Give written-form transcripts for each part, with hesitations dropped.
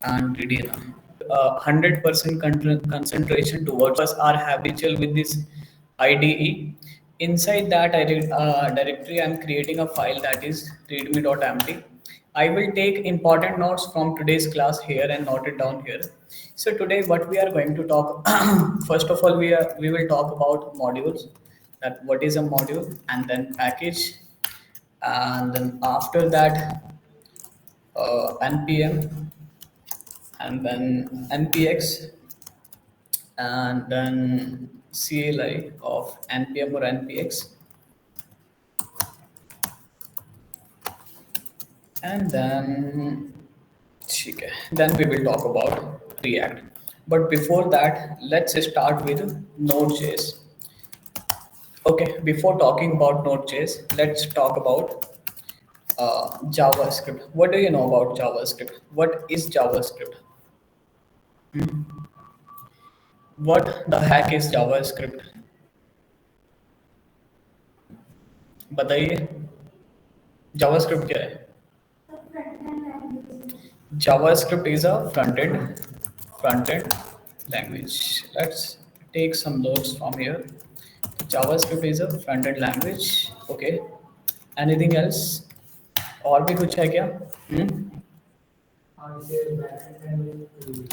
and reading 100% concentration towards us are habitual with this IDE. Inside that directory, I'm creating a file that is readme.md. I will take important notes from today's class here and note it down here. So today, what we are going to talk, first of all, we will talk about modules. That what is a module, and then package, and then after that npm, and then npx, and then CLI of npm or npx, and then okay, then we will talk about React. But before that, let's start with Node.js. Okay, before talking about Node.js, let's talk about JavaScript. What do you know about JavaScript? What is JavaScript? What the heck is JavaScript? बताइए JavaScript क्या है? JavaScript is a front-end language. Let's take some notes from here. JavaScript is a front-end language. Okay. Anything else? और भी कुछ है क्या?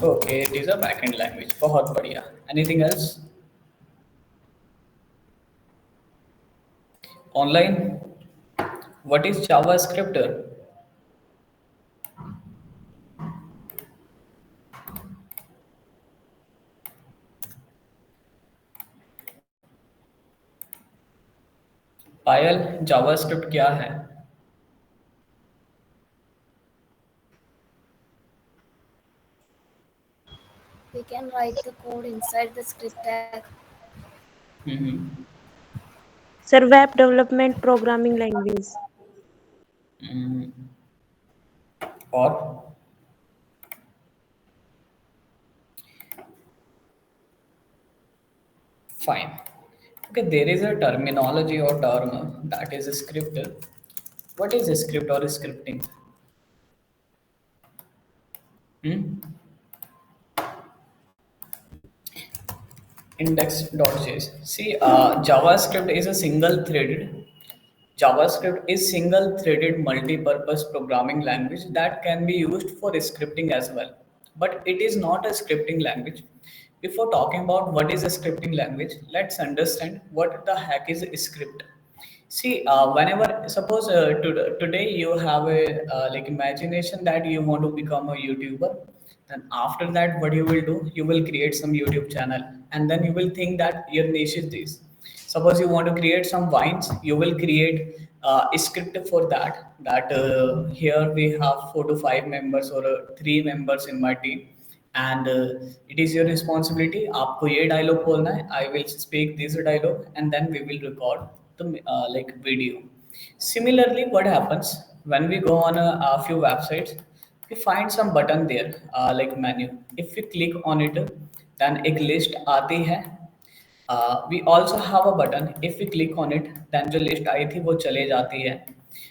Okay, it is a backend language. बहुत बढ़िया. Anything else? Online. What is JavaScript? Payal, JavaScript क्या है? We can write the code inside the script tag. Mm-hmm. Sir, web development programming language. और fine. Okay, there is a terminology or term that is a script. What is a script or scripting? Hmm? Index.js. See, JavaScript is a single-threaded. JavaScript is single-threaded multi-purpose programming language that can be used for scripting as well. But it is not a scripting language. Before talking about what is a scripting language, let's understand what the heck is a script. See, whenever suppose today you have a like imagination that you want to become a YouTuber, then after that, what you will do? You will create some YouTube channel, and then you will think that your niche is this. Suppose you want to create some wines, you will create a script for that. That here we have 4 to 5 members or 3 members in my team, and it is your responsibility. आपको ये dialogue बोलना है. I will speak this dialogue, and then we will record the like video. Similarly, what happens when we go on a few websites? We find some button there, like menu. If we click on it, then एक list आती है. We also have a button. If we click on it, then जो list आई थी वो चले जाती है.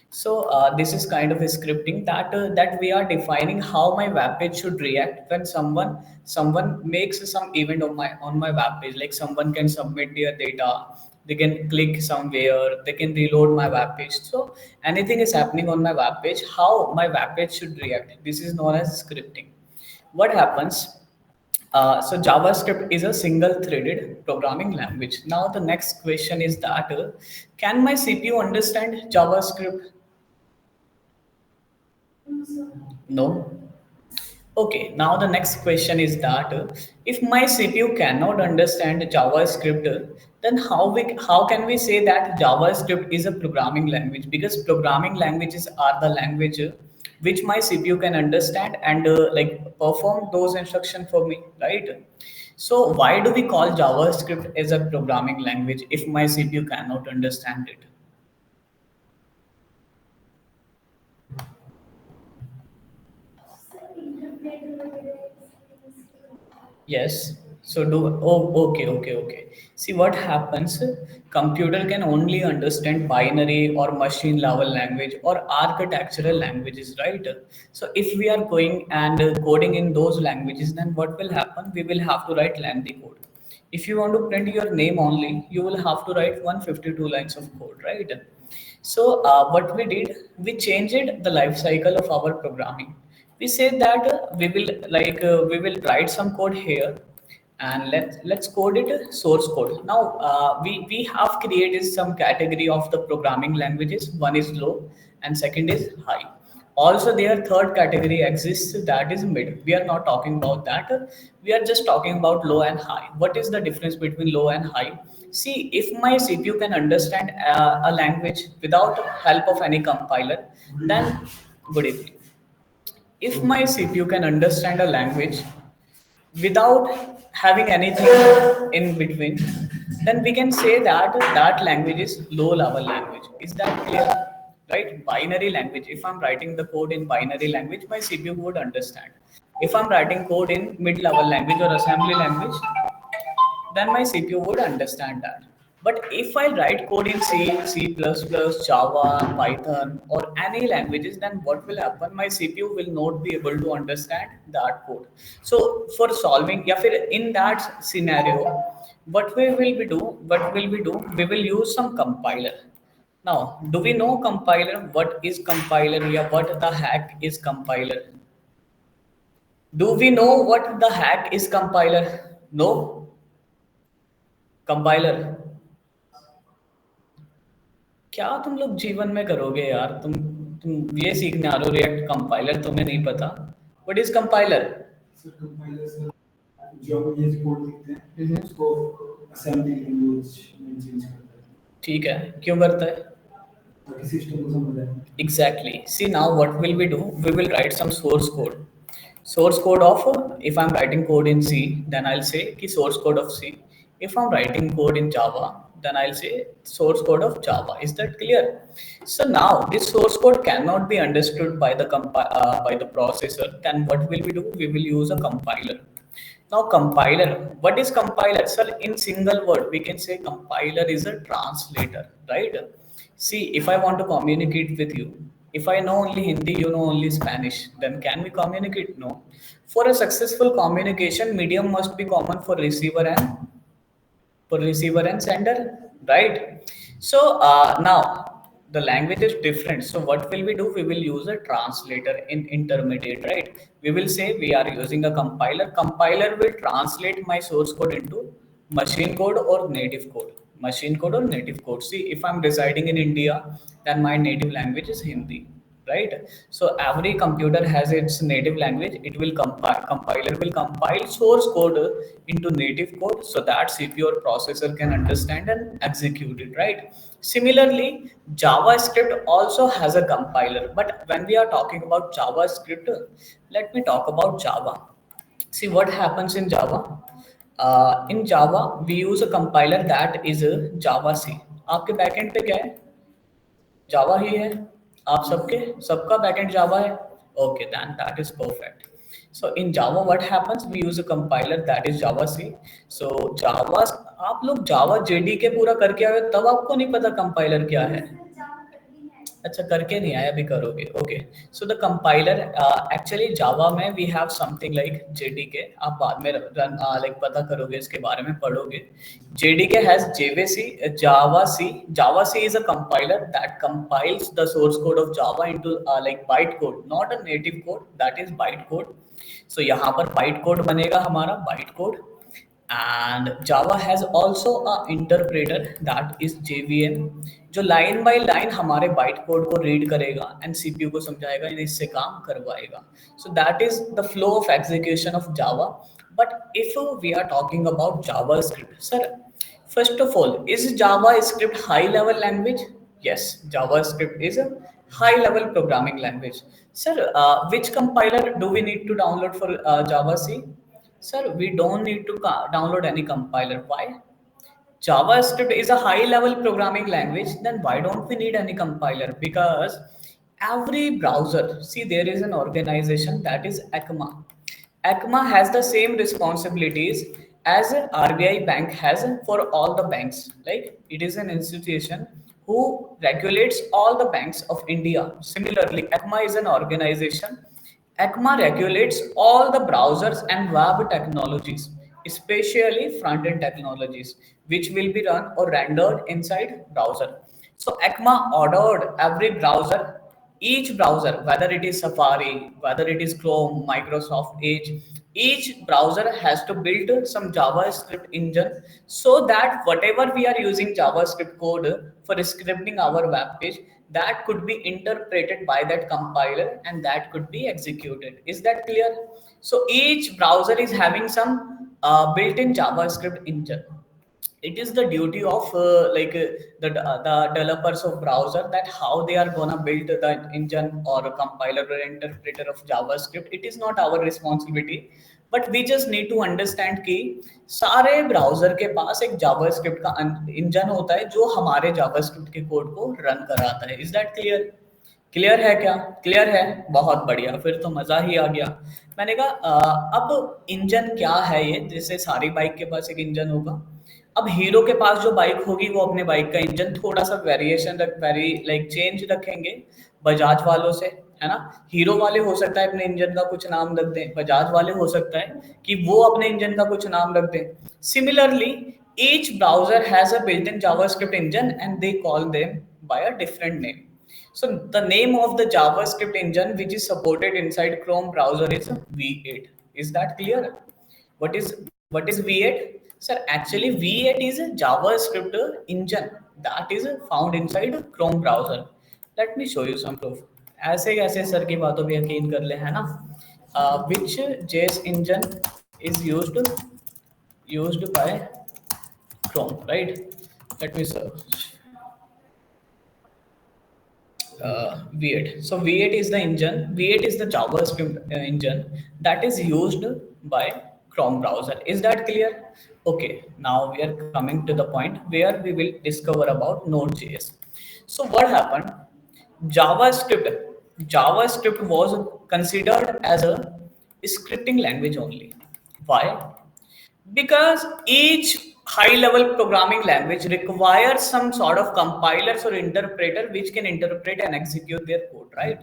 So this is kind of a scripting that we are defining how my web page should react when someone makes some event on my web page. Like someone can submit their data, they can click somewhere, they can reload my web page. So anything is happening on my web page, how my web page should react. This is known as scripting. What happens? So JavaScript is a single-threaded programming language. Now the next question is that can my CPU understand JavaScript? No. Okay. Now the next question is that if my CPU cannot understand JavaScript, then how can we say that JavaScript is a programming language? Because programming languages are the language which my CPU can understand and like perform those instructions for me, right? So why do we call JavaScript as a programming language if my CPU cannot understand it? Yes. So do okay. See what happens. Computer can only understand binary or machine level language or architectural languages, right? So if we are going and coding in those languages, then what will happen? We will have to write lengthy code. If you want to print your name only, you will have to write 152 lines of code, right? So what we did, we changed the life cycle of our programming. We said that we will write some code here, and let's code it source code. Now we have created some category of the programming languages. One is low, and second is high. Also, their third category exists, that is mid. We are not talking about that. We are just talking about low and high. What is the difference between low and high? See, if my CPU can understand a language without help of any compiler, then good evening. If my CPU can understand a language without having anything in between, then we can say that that language is low level language. Is that clear? Right? Binary language. If I'm writing the code in binary language, my CPU would understand. If I'm writing code in mid level language or assembly language, then my CPU would understand that. But if I write code in C, C++, Java, Python, or any languages, then what will happen? My CPU will not be able to understand that code. So for solving, yeah, in that scenario, what will we do? We will use some compiler. Now, do we know compiler? What is compiler? Yeah, what the heck is compiler? Do we know what the heck is compiler? No, compiler. क्या तुम लोग जीवन में करोगे यार? तुम ये सीखने आ रहे हो रिएक्ट कंपाइलर, तुम्हें नहीं पता what is compiler? Sir compiler sir जो हम ये कोड लिखते हैं उसको असेंबली लैंग्वेज में चेंज करता है। ठीक है, क्यों करता है? ताकि सिस्टम को समझ आए। Exactly. See, now what will we do? We will write some source code. Source code of, if I'm writing code in C, then I'll say ki source code of C. If I'm writing code in Java, then I'll say source code of Java. Is that clear? So now this source code cannot be understood by the by the processor. Then what will we do? We will use a compiler. Now compiler, what is compiler? Sir, in single word, we can say compiler is a translator, right? See, if I want to communicate with you, if I know only Hindi, you know only Spanish, then can we communicate? No. For a successful communication, medium must be common for receiver and sender, right? So now the language is different. So what will we do? We will use a translator in intermediate, right? We will say we are using a compiler. Compiler will translate my source code into machine code or native code. Machine code or native code. See, if I'm residing in India, then my native language is Hindi, right? So every computer has its native language. It will compile, compiler will compile source code into native code so that CPU or processor can understand and execute it, right? Similarly, JavaScript also has a compiler, but when we are talking about JavaScript, let me talk about Java. See what happens in Java. In Java we use a compiler that is a Java C. आपके backend पे क्या है? जावा ही है। आप सबके सबका backend Java है। Okay, then that is perfect. So in Java what happens, we use a compiler that is Java C. So Java, आप लोग जावा जेडीके पूरा करके आए हो, तब आपको नहीं पता कंपाइलर क्या है? अच्छा, करके नहीं आया, अभी करोगे। Okay, so the compiler actually Java में we have something like JDK. आप बाद में रन लाइक पता करोगे, इसके बारे में पढ़ोगे। JDK has JVC Java C is a compiler that compiles the source code of Java into like byte code, not a native code, that is byte code. So यहाँ पर बाइट कोड बनेगा हमारा, byte code. and Java has also a interpreter that is JVM, जो line by line हमारे byte code को read करेगा and CPU को समझाएगा एंड इससे काम करवाएगा। So that is the flow of execution of Java. But if we are talking about JavaScript, sir first of all, is JavaScript high level language? Yes, JavaScript is a high level programming language. Sir, which compiler do we need to download for Java C? Sir, we don't need to download any compiler. Why? JavaScript is a high level programming language, then why don't we need any compiler? Because every browser, see, there is an organization that is ECMA. ECMA has the same responsibilities as a RBI bank has for all the banks. Like it is an institution who regulates all the banks of India. Similarly, ECMA is an organization. ECMA regulates all the browsers and web technologies, especially front-end technologies, which will be run or rendered inside browser. So ECMA ordered every browser, each browser, whether it is Safari, whether it is Chrome, Microsoft Edge, each browser has to build some JavaScript engine so that whatever we are using JavaScript code for scripting our web page, that could be interpreted by that compiler and that could be executed. Is that clear? So each browser is having some built-in JavaScript engine. It is the duty of the developers of browser that how they are gonna build the engine or a compiler or interpreter of JavaScript. It is not our responsibility, but we just need to understand कि सारे browser के पास एक JavaScript का engine होता है जो हमारे JavaScript के कोड को रन कराता है. Is that clear? क्लियर है क्या? क्लियर है, बहुत बढ़िया, फिर तो मजा ही आ गया. मैंने कहा अब इंजन क्या है ये, जैसे सारी बाइक के पास एक इंजन होगा. अब हीरो के पास जो बाइक होगी वो अपने बाइक का इंजन थोड़ा सा वेरिएशन रख वेरी लाइक चेंज रखेंगे बजाज वालों से, है ना. हीरो वाले हो सकता है अपने इंजन का कुछ नाम रख दें, बजाज वाले हो सकता है कि वो अपने इंजन का कुछ नाम रख दें. Similarly each browser has a built-in JavaScript engine and they call them by a different name. So the name of the JavaScript engine which is supported inside Chrome browser is V8. Is that clear? What is V8? Sir, actually V8 is a JavaScript engine that is found inside Chrome browser. Let me show you some proof. ऐसे कैसे sir की बातों पे यकीन कर ले, है ना. Which JS engine is used by Chrome, right? Let me search. V8. So V8 is the engine. V8 is the JavaScript engine that is used by Chrome browser. Is that clear? Okay. Now we are coming to the point where we will discover about Node.js. So what happened? JavaScript. JavaScript was considered as a scripting language only. Why? Because each high level programming language requires some sort of compilers or interpreter which can interpret and execute their code, right?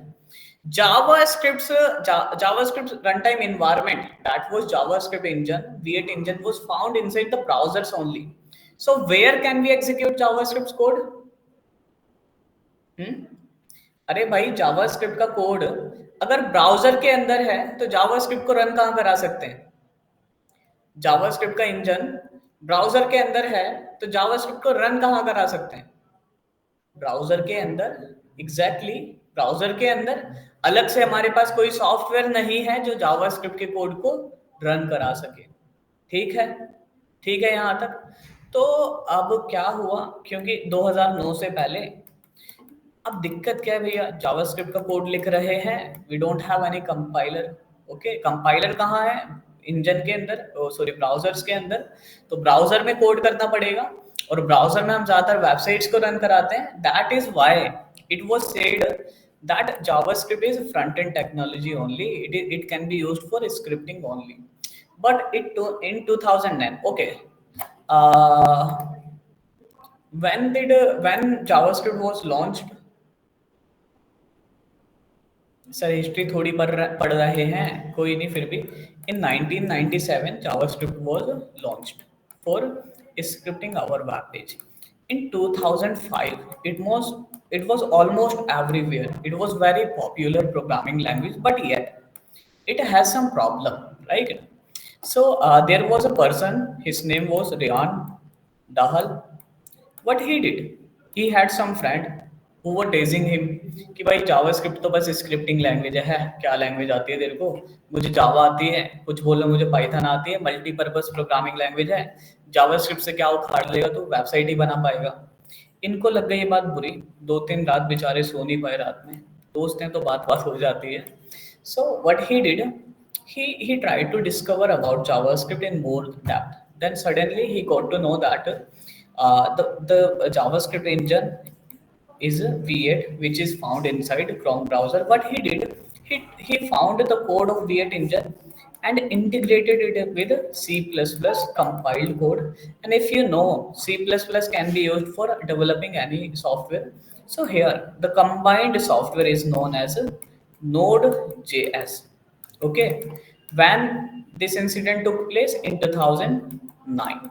JavaScript's runtime environment, that was JavaScript engine, V8 engine, was found inside the browsers only. So where can we execute JavaScript's code? अरे भाई JavaScript का code अगर browser के अंदर है तो JavaScript को run कहाँ करा सकते हैं? जावास्क्रिप्ट का इंजन ब्राउजर के अंदर है तो जावास्क्रिप्ट को रन कहाँ करा सकते हैं? ब्राउजर के अंदर. एग्जैक्टली ब्राउजर के अंदर. अलग से हमारे पास कोई सॉफ्टवेयर नहीं है जो जावास्क्रिप्ट के कोड को रन करा सके. ठीक है, ठीक है यहाँ तक. तो अब क्या हुआ, क्योंकि 2009 से पहले, अब दिक्कत क्या है भैया, जावास्क्रिप्ट का कोड लिख रहे हैं, we don't have any compiler. Okay, compiler कहाँ है? इंजन के अंदर, सॉरी ब्राउजर्स के अंदर. तो ब्राउजर में कोड करना पड़ेगा और ब्राउजर में हम ज्यादातर वेबसाइट्स को रन कराते हैं. That is why it was said that JavaScript is front end technology only. It can be used for scripting only. But in 2009, okay, when JavaScript was launched? Sir history थोड़ी पढ़ रहे हैं, कोई नहीं, फिर भी in 1997 JavaScript was launched for scripting our web page. In 2005 it was almost everywhere. It was very popular programming language, but yet it has some problem, right? So there was a person, his name was Ryan Dahal. What he did, he had some friend who were teasing him कि भाई JavaScript तो बस scripting language है, क्या language आती है तेरे को? मुझे जावा आती है, कुछ बोलना मुझे पाइथन आती है, मल्टीपर्पज प्रोग्रामिंग लैंग्वेज है, जावास्क्रिप्ट से क्या उखाड़ लेगा तू, वेबसाइट ही बना पाएगा. इनको लग गई ये बात बुरी, 2-3 रात बेचारे सो नहीं पाए रात में. दोस्त हैं तो बात बात हो जाती है. So what he did, he tried to discover about JavaScript in more depth. Then suddenly he got to know that the JavaScript engine is V8, which is found inside Chrome browser. What he did, he found the code of V8 engine and integrated it with C++ compiled code. And if you know, C++ can be used for developing any software. So here, the combined software is known as Node.js. Okay, when this incident took place in 2009.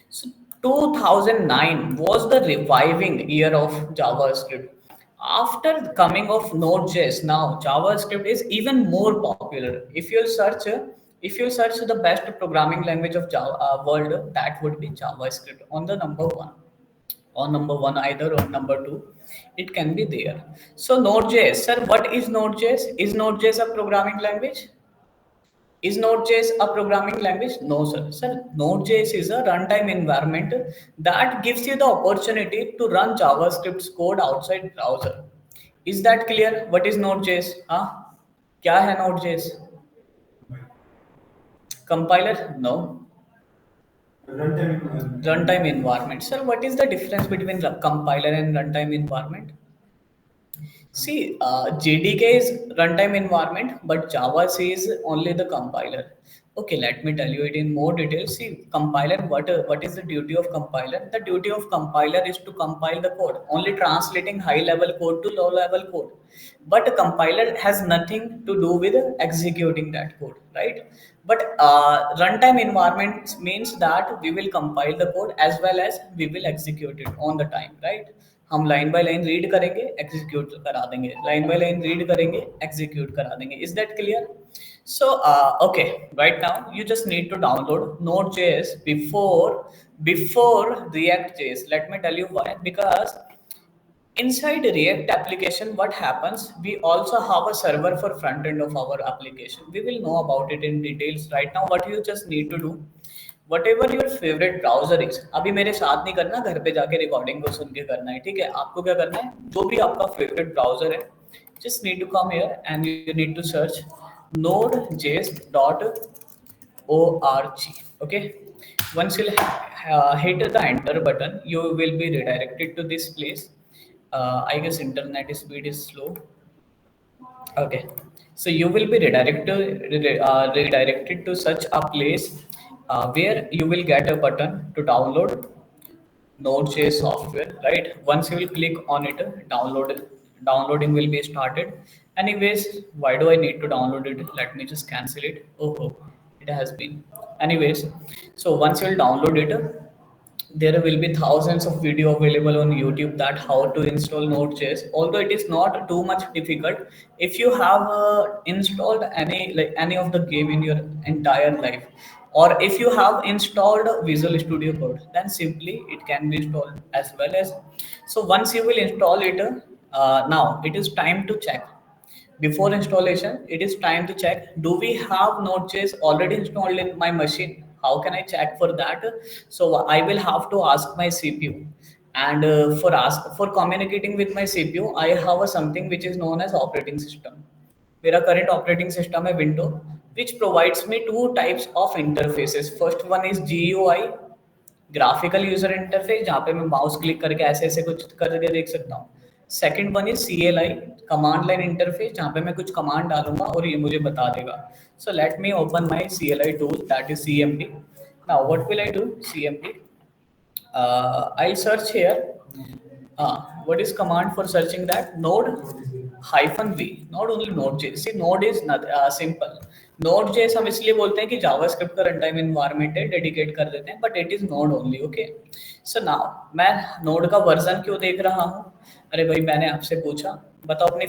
So 2009 was the reviving year of JavaScript. After the coming of Node.js, now JavaScript is even more popular. If you search the best programming language of Java world, that would be JavaScript on the number one, or number one either, or number two. It can be there. So Node.js, sir, what is Node.js? Is Node.js a programming language? Is Node.js a programming language? No, sir. Sir, Node.js is a runtime environment that gives you the opportunity to run JavaScript's code outside browser. Is that clear? What is Node.js? Huh? क्या है Node.js? Compiler? No. Runtime environment. Runtime environment. Sir, what is the difference between compiler and runtime environment? See, JDK is runtime environment, but Java says only the compiler. Okay, let me tell you it in more detail. See, compiler, what is the duty of compiler? The duty of compiler is to compile the code, only translating high level code to low level code. But a compiler has nothing to do with executing that code, right? But runtime environment means that we will compile the code as well as we will execute it on the time, right? हम line by line read करेंगे, execute करा देंगे, line by line read करेंगे, execute करा देंगे. Is that clear? So okay, right now you just need to download Node.js before React.js. Let me tell you why. Because inside React application, what happens? We also have a server for front end of our application. We will know about it in details. Right now, what you just need to do, whatever your favorite browser is, अभी मेरे साथ नहीं करना, घर पे जाके recording को सुन के करना है, ठीक है? आपको क्या करना है, जो भी आपका फेवरेट ब्राउजर है, just need to come here and you need to search node.js.org. Okay, once you hit the enter button, you will be redirected to this place. I guess internet speed is slow. Okay, so you will be redirected to such a place where you will get a button to download Node.js software, right? Once you will click on it, downloading will be started. Anyways, why do I need to download it? Let me just cancel it. Oh, it has been. Anyways, so once you will download it, there will be thousands of video available on YouTube that how to install Node.js. Although it is not too much difficult, if you have installed any of the game in your entire life, or if you have installed Visual Studio Code, then simply it can be installed as well as. So once you will install it, now it is time to check. Before installation, it is time to check, do we have Node.js already installed in my machine? How can I check for that? So I will have to ask my CPU. And for communicating with my CPU, I have a something which is known as operating system. मेरा current operating system है Windows, which provides me two types of interfaces. First one is GUI, graphical user interface, जहाँ पे मैं mouse click करके ऐसे ऐसे कुछ करके देख सकता हूँ. Second one is CLI, command line interface, जहाँ पे मैं कुछ कमांड डालूंगा और ये मुझे बता देगा. So let me open my CLI tool, that is CMD. Now what will I do? CMD, I'll search here. What is command for searching that? Node hyphen v, not only Node.js. See, Node is not simple. Node.js हम इसलिए बोलते हैं कि JavaScript का run time environment है, dedicate कर देते हैं, but it is node only. Okay, so now मैं नोड का वर्जन क्यों देख रहा हूँ? अरे भाई, मैंने आपसे पूछा बताओ अपनी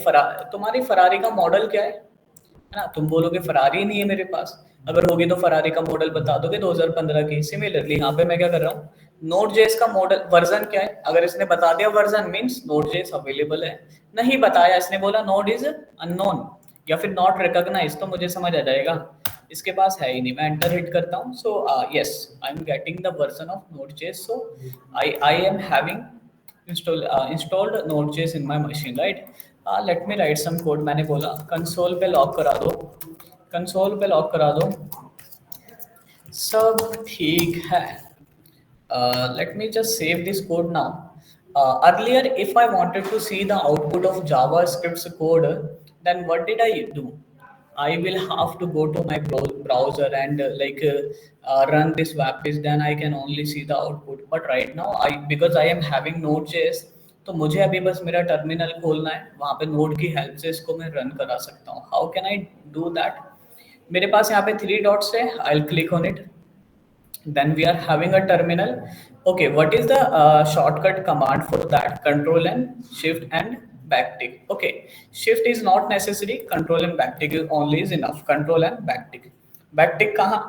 तुम्हारी फरारी का मॉडल क्या है ना? तुम बोलोगे फरारी नहीं है मेरे पास. अगर होगी तो फरारी का मॉडल बता दोगे 2015 की. सिमिलरली यहाँ पे मैं क्या कर रहा हूँ, Node.js का मॉडल वर्जन क्या है? अगर इसने बता दिया वर्जन, मीन्स Node.js अवेलेबल है. नहीं बताया, इसने बोला नोड इज अननोन या फिर नॉट रिकॉग्नाइज, तो मुझे समझ आ जाएगा इसके पास है ही नहीं. मैं एंटर हिट करता हूँ. So yes, I am getting the version of Node.js. So I am having installed Node.js in my machine, right? Let me write some code. मैंने बोला कंसोल पे लॉक करा दो, कंसोल पे लॉक करा दो, सब ठीक है. Let me just save this code now. Earlier, if I wanted to see the output of JavaScript's code, then what did I do? I will have to go to my browser and run this web page. Then I can only see the output. But right now, I because I am having Node.js, तो मुझे अभी बस मेरा terminal खोलना है, वहाँ पे node की हेल्प से इसको मैं रन करा सकता हूँ. How can I do that? मेरे पास यहाँ पे 3 डॉट्स है. I will click on it. Then we are having a terminal. Okay, what is the shortcut command for that? Control and shift and backtick. Okay, shift is not necessary. Control and backtick is only is enough. Control and backtick. Backtick कहाँ?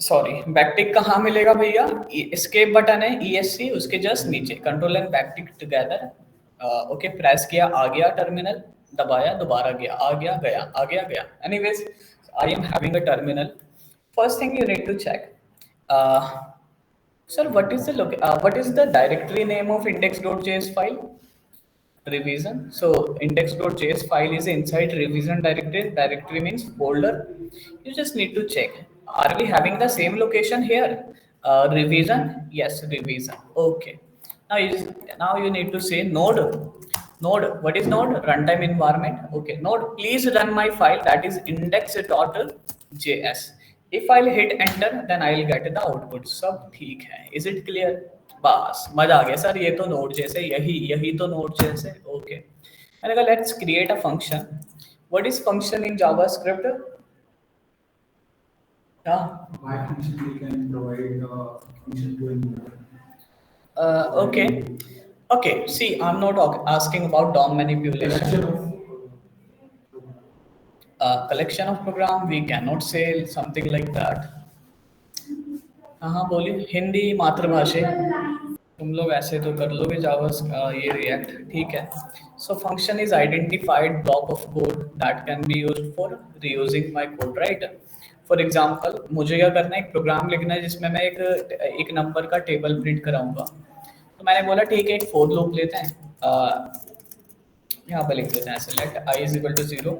Sorry, backtick कहाँ मिलेगा भैया? Escape button है ESC, उसके just नीचे control and backtick together. Okay, press किया, आ गया terminal. दबाया, दोबारा गया, आ गया, गया, आ गया, गया. Anyways, I am having a terminal. First thing you need to check, uh, sir, what is the directory name of index.js file? Revision. So index.js file is inside revision directory. Directory means folder. You just need to check. Are we having the same location here? Revision. Yes, revision. Okay. Now you need to say node. Node. What is node? Runtime environment. Okay. Node. Please run my file that is index.js. If I'll hit enter, then I'll get the output. सब ठीक है. Is it clear? बस मजा आ गया sir, ये तो node जैसे, यही यही तो नोड जैसे. ओके, मैंने कहा let's create a function. What is function in JavaScript? हाँ, By function we can provide function to any okay. Okay, see, I'm not asking about DOM manipulation. collection of Collection of program, we cannot say something like that. हाँ हाँ बोलिए, हिंदी मातृभाषा. तुम लोग ऐसे तो कर लोगे जावा, ये रिएक्ट, ठीक है. So function is identified block of code that can be used for reusing my code, right? For example, मुझे क्या करना है, एक प्रोग्राम लिखना है जिसमें मैं एक नंबर का टेबल प्रिंट कराऊंगा. तो मैंने बोला ठीक है, एक फोर लूप लेते हैं. यहाँ पे लिख देते हैं select I is equal to 0,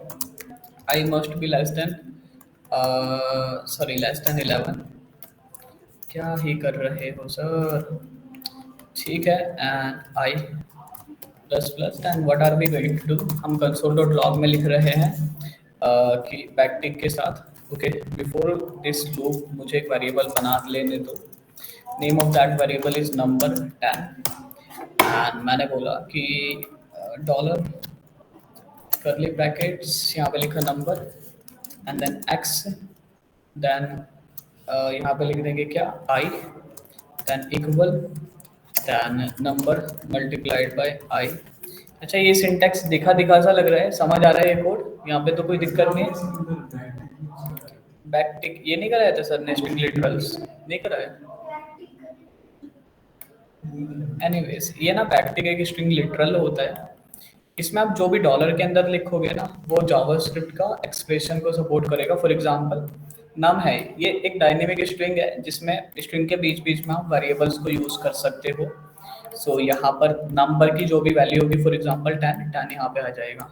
I must be less than, sorry, less than 11. क्या ही कर रहे हो सर? ठीक है, and I plus plus. And what are we going to do? हम कंसोल डॉट लॉग में लिख रहे हैं कि बैकटिक के साथ. ओके, बिफोर दिस लूप मुझे एक वेरिएबल बना लेने दो. Name of that variable is number 10. And मैंने बोला कि डॉलर करली ब्रैकेट्स, यहाँ पे लिखा number and then x. Then यहाँ पे लिख देंगे क्या, i, then equal, then number multiplied by i. अच्छा, ये सिंटैक्स दिखा दिखा सा लग रहा है, समझ आ रहा है ये कोड? यहाँ पे तो कोई दिक्कत नहीं है. बैकटिक ये नहीं कराया था सर, नेस्टिंग लिटरल्स नहीं कराया. एनीवेज, ये ना बैकटिक एक स्ट्रिंग लिटरल होता है. इसमें आप जो भी डॉलर के अंदर लिखोगे ना, वो जावास्क्रिप्ट का एक्सप्रेशन को सपोर्ट करेगा. फॉर एग्जांपल, नम है, ये एक डायनेमिक स्ट्रिंग है जिसमें स्ट्रिंग के बीच बीच में आप वेरिएबल्स को यूज कर सकते हो. सो यहाँ पर नंबर की जो भी वैल्यू होगी, फॉर एग्जांपल 10 यहाँ पे आ जाएगा.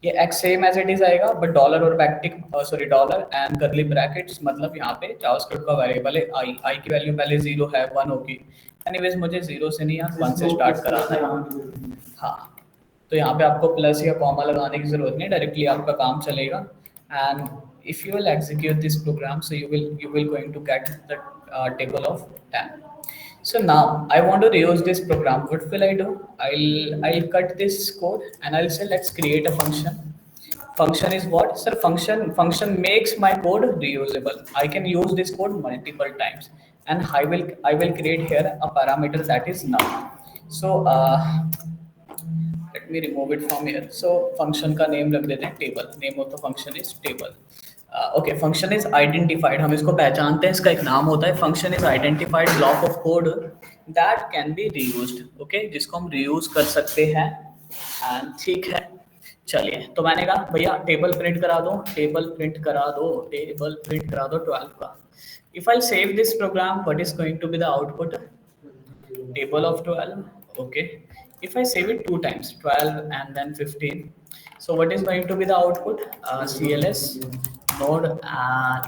ये X same as it is आएगा, बट डॉलर और backtick, sorry, dollar and curly brackets, मतलब यहाँ पे जावास्क्रिप्ट का वेरिएबल है आई. आई की वैल्यू पहले 0 है, 1 होगी. एनीवेज, मुझे 0 से नहीं, यहाँ 1 से स्टार्ट कराना है. हाँ, तो यहाँ पे आपको प्लस या कॉमा लगाने की जरूरत नहीं, डायरेक्टली आपका काम चलेगा. And if you will execute this program, so you will going to get the table of 10. So now I want to reuse this program. What will I do? I'll cut this code and I'll say let's create a function. Function is what, sir? Function makes my code reusable. I can use this code multiple times, and I will create here a parameter that is null. So let me remove it from here. So function का name रख देते हैं table. Name of the function is table. Okay, function is identified. हम इसको पहचानते हैं, इसका एक नाम होता है. function is identified block of code that can be reused. Okay, जिसको हम reuse कर सकते हैं. And ठीक है, चलिए. तो मैंने कहा भैया टेबल प्रिंट करा दो, टेबल प्रिंट करा दो, टेबल प्रिंट करा दो 12 का. If I'll save this program, what is going to be the output? Table of 12. Okay, if I save it 2 times, 12 and then 15, so what is going to be the output? CLS node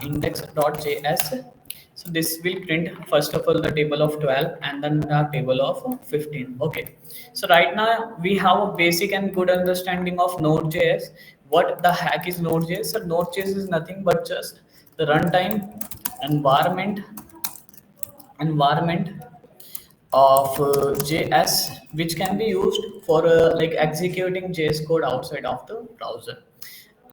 index.js. So this will print first of all the table of 12 and then the table of 15. Okay, so right now we have a basic and good understanding of Node.js. what the heck is Node.js? So Node.js is nothing but just the runtime environment of JS, which can be used for like executing JS code outside of the browser.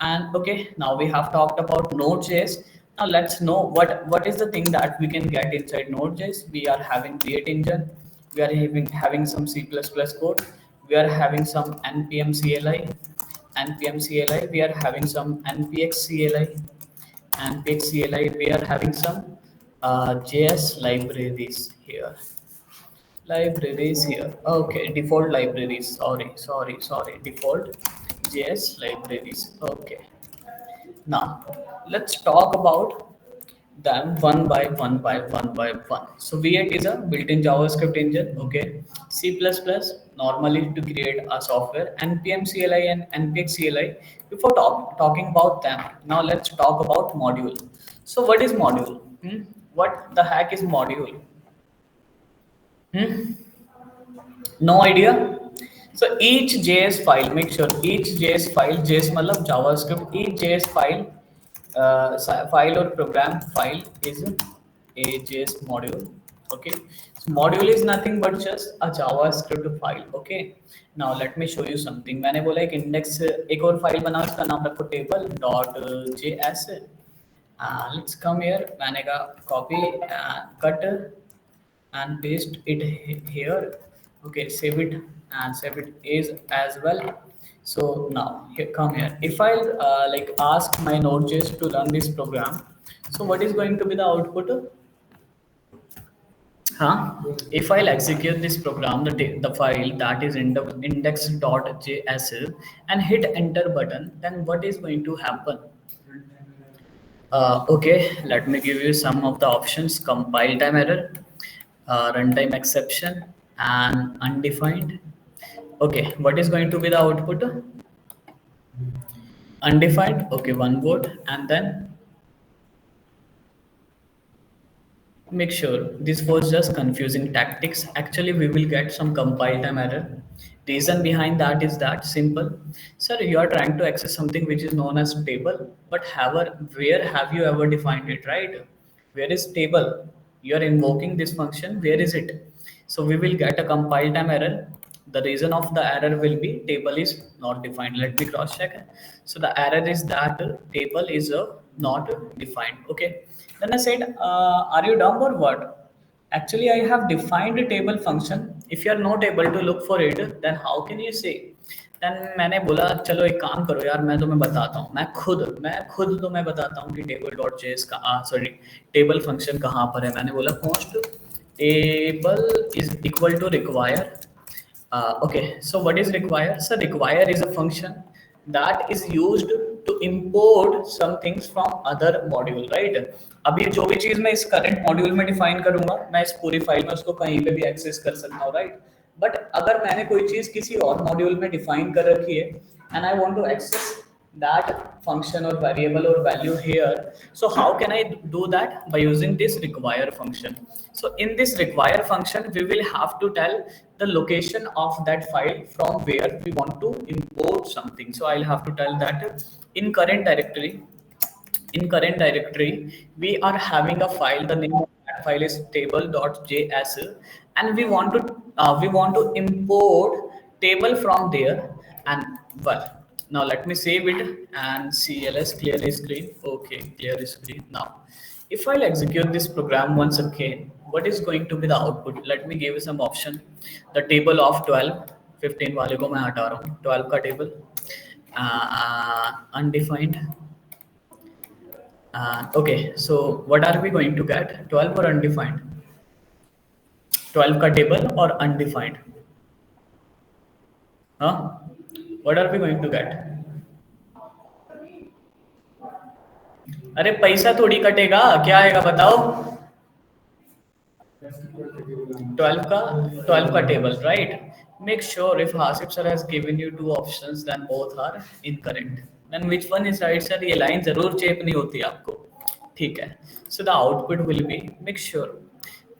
And okay, now we have talked about Node.js. Now let's know what is the thing that we can get inside Node.js. We are having Create Engine, we are having some C++ code, we are having some npm CLI, we are having some npx CLI, we are having some JS libraries here. Libraries here. Okay, default libraries. Sorry. Default JS libraries. Okay. Now, let's talk about them one by one. So V8 is a built-in JavaScript engine. Okay. C++ normally to create a software. npm CLI and npx CLI. Before talking about them, now let's talk about module. So what is module? What the heck is module? Hmm? No idea. So each JS file, make sure each JS file, JS matlab JavaScript, each JS file, file or program file is a JS module. Okay, so module is nothing but just a JavaScript file. Okay, now let me show you something. मैंने बोला एक index एक और file बना उसका नाम रखो table dot js. Let's come here. मैंने कहा copy cut and paste it here. Okay, save it and save it is as well. So now here, come here, if I like ask my node.js to run this program, so what is going to be the output? If I'll execute this program, the file that is index.js and hit enter button, then what is going to happen? Okay, let me give you some of the options: compile time error, runtime exception, and undefined. Okay, what is going to be the output? Undefined. Okay, one word, and then make sure this was just confusing tactics. Actually, we will get some compile time error. Reason behind that is that simple. Sir, you are trying to access something which is known as table, but however, where have you ever defined it, right? Where is table? You are invoking this function. Where is it? So we will get a compile time error. The reason of the error will be table is not defined. Let me cross check. So the error is that table is not defined. Okay. Then I said, are you dumb or what? Actually, I have defined a table function. If you are not able to look for it, then how can you say? Then मैंने बोला चलो एक काम करो यार, मैं तुम्हें बताता हूँ, मैं खुद तुम्हें बताता हूँ कि टेबल डॉट जेएस का सॉरी टेबल फंक्शन कहाँ पर है. मैंने बोला post table is equal to require. Okay, so what is require? So require is a function that is used to import some things from other module, right? अभी जो भी चीज मैं इस current module में define करूंगा, मैं इस पूरी फाइल में उसको कहीं पे भी access कर सकता हूँ, right? But अगर मैंने कोई चीज किसी और module में define कर रखी है and I want to access that function or variable or value here, so how can I do that? By using this require function. So in this require function we will have to tell the location of that file from where we want to import something. So I'll have to tell that in current directory we are having a file. The name of that file is table.js, and we want to import table from there. And well, now let me save it and cls clear screen. Okay, clear screen. Now if I'll execute this program once again, what is going to be the output? Let me give you some option. The table of 12, 15 वाले को मैं हटा रहा हूँ, 12 का table, undefined. Okay, so what are we going to get? 12 or undefined? 12 का table or undefined? Huh? What are we going to get? अरे पैसा थोड़ी कटेगा, क्या आएगा बताओ? 12 का table, right? Make sure if Hasib sir has given you two options, then both are incorrect. Then which one is right, sir? ये line जरूर चेप नहीं होती आपको, ठीक है? So the output will be, make sure.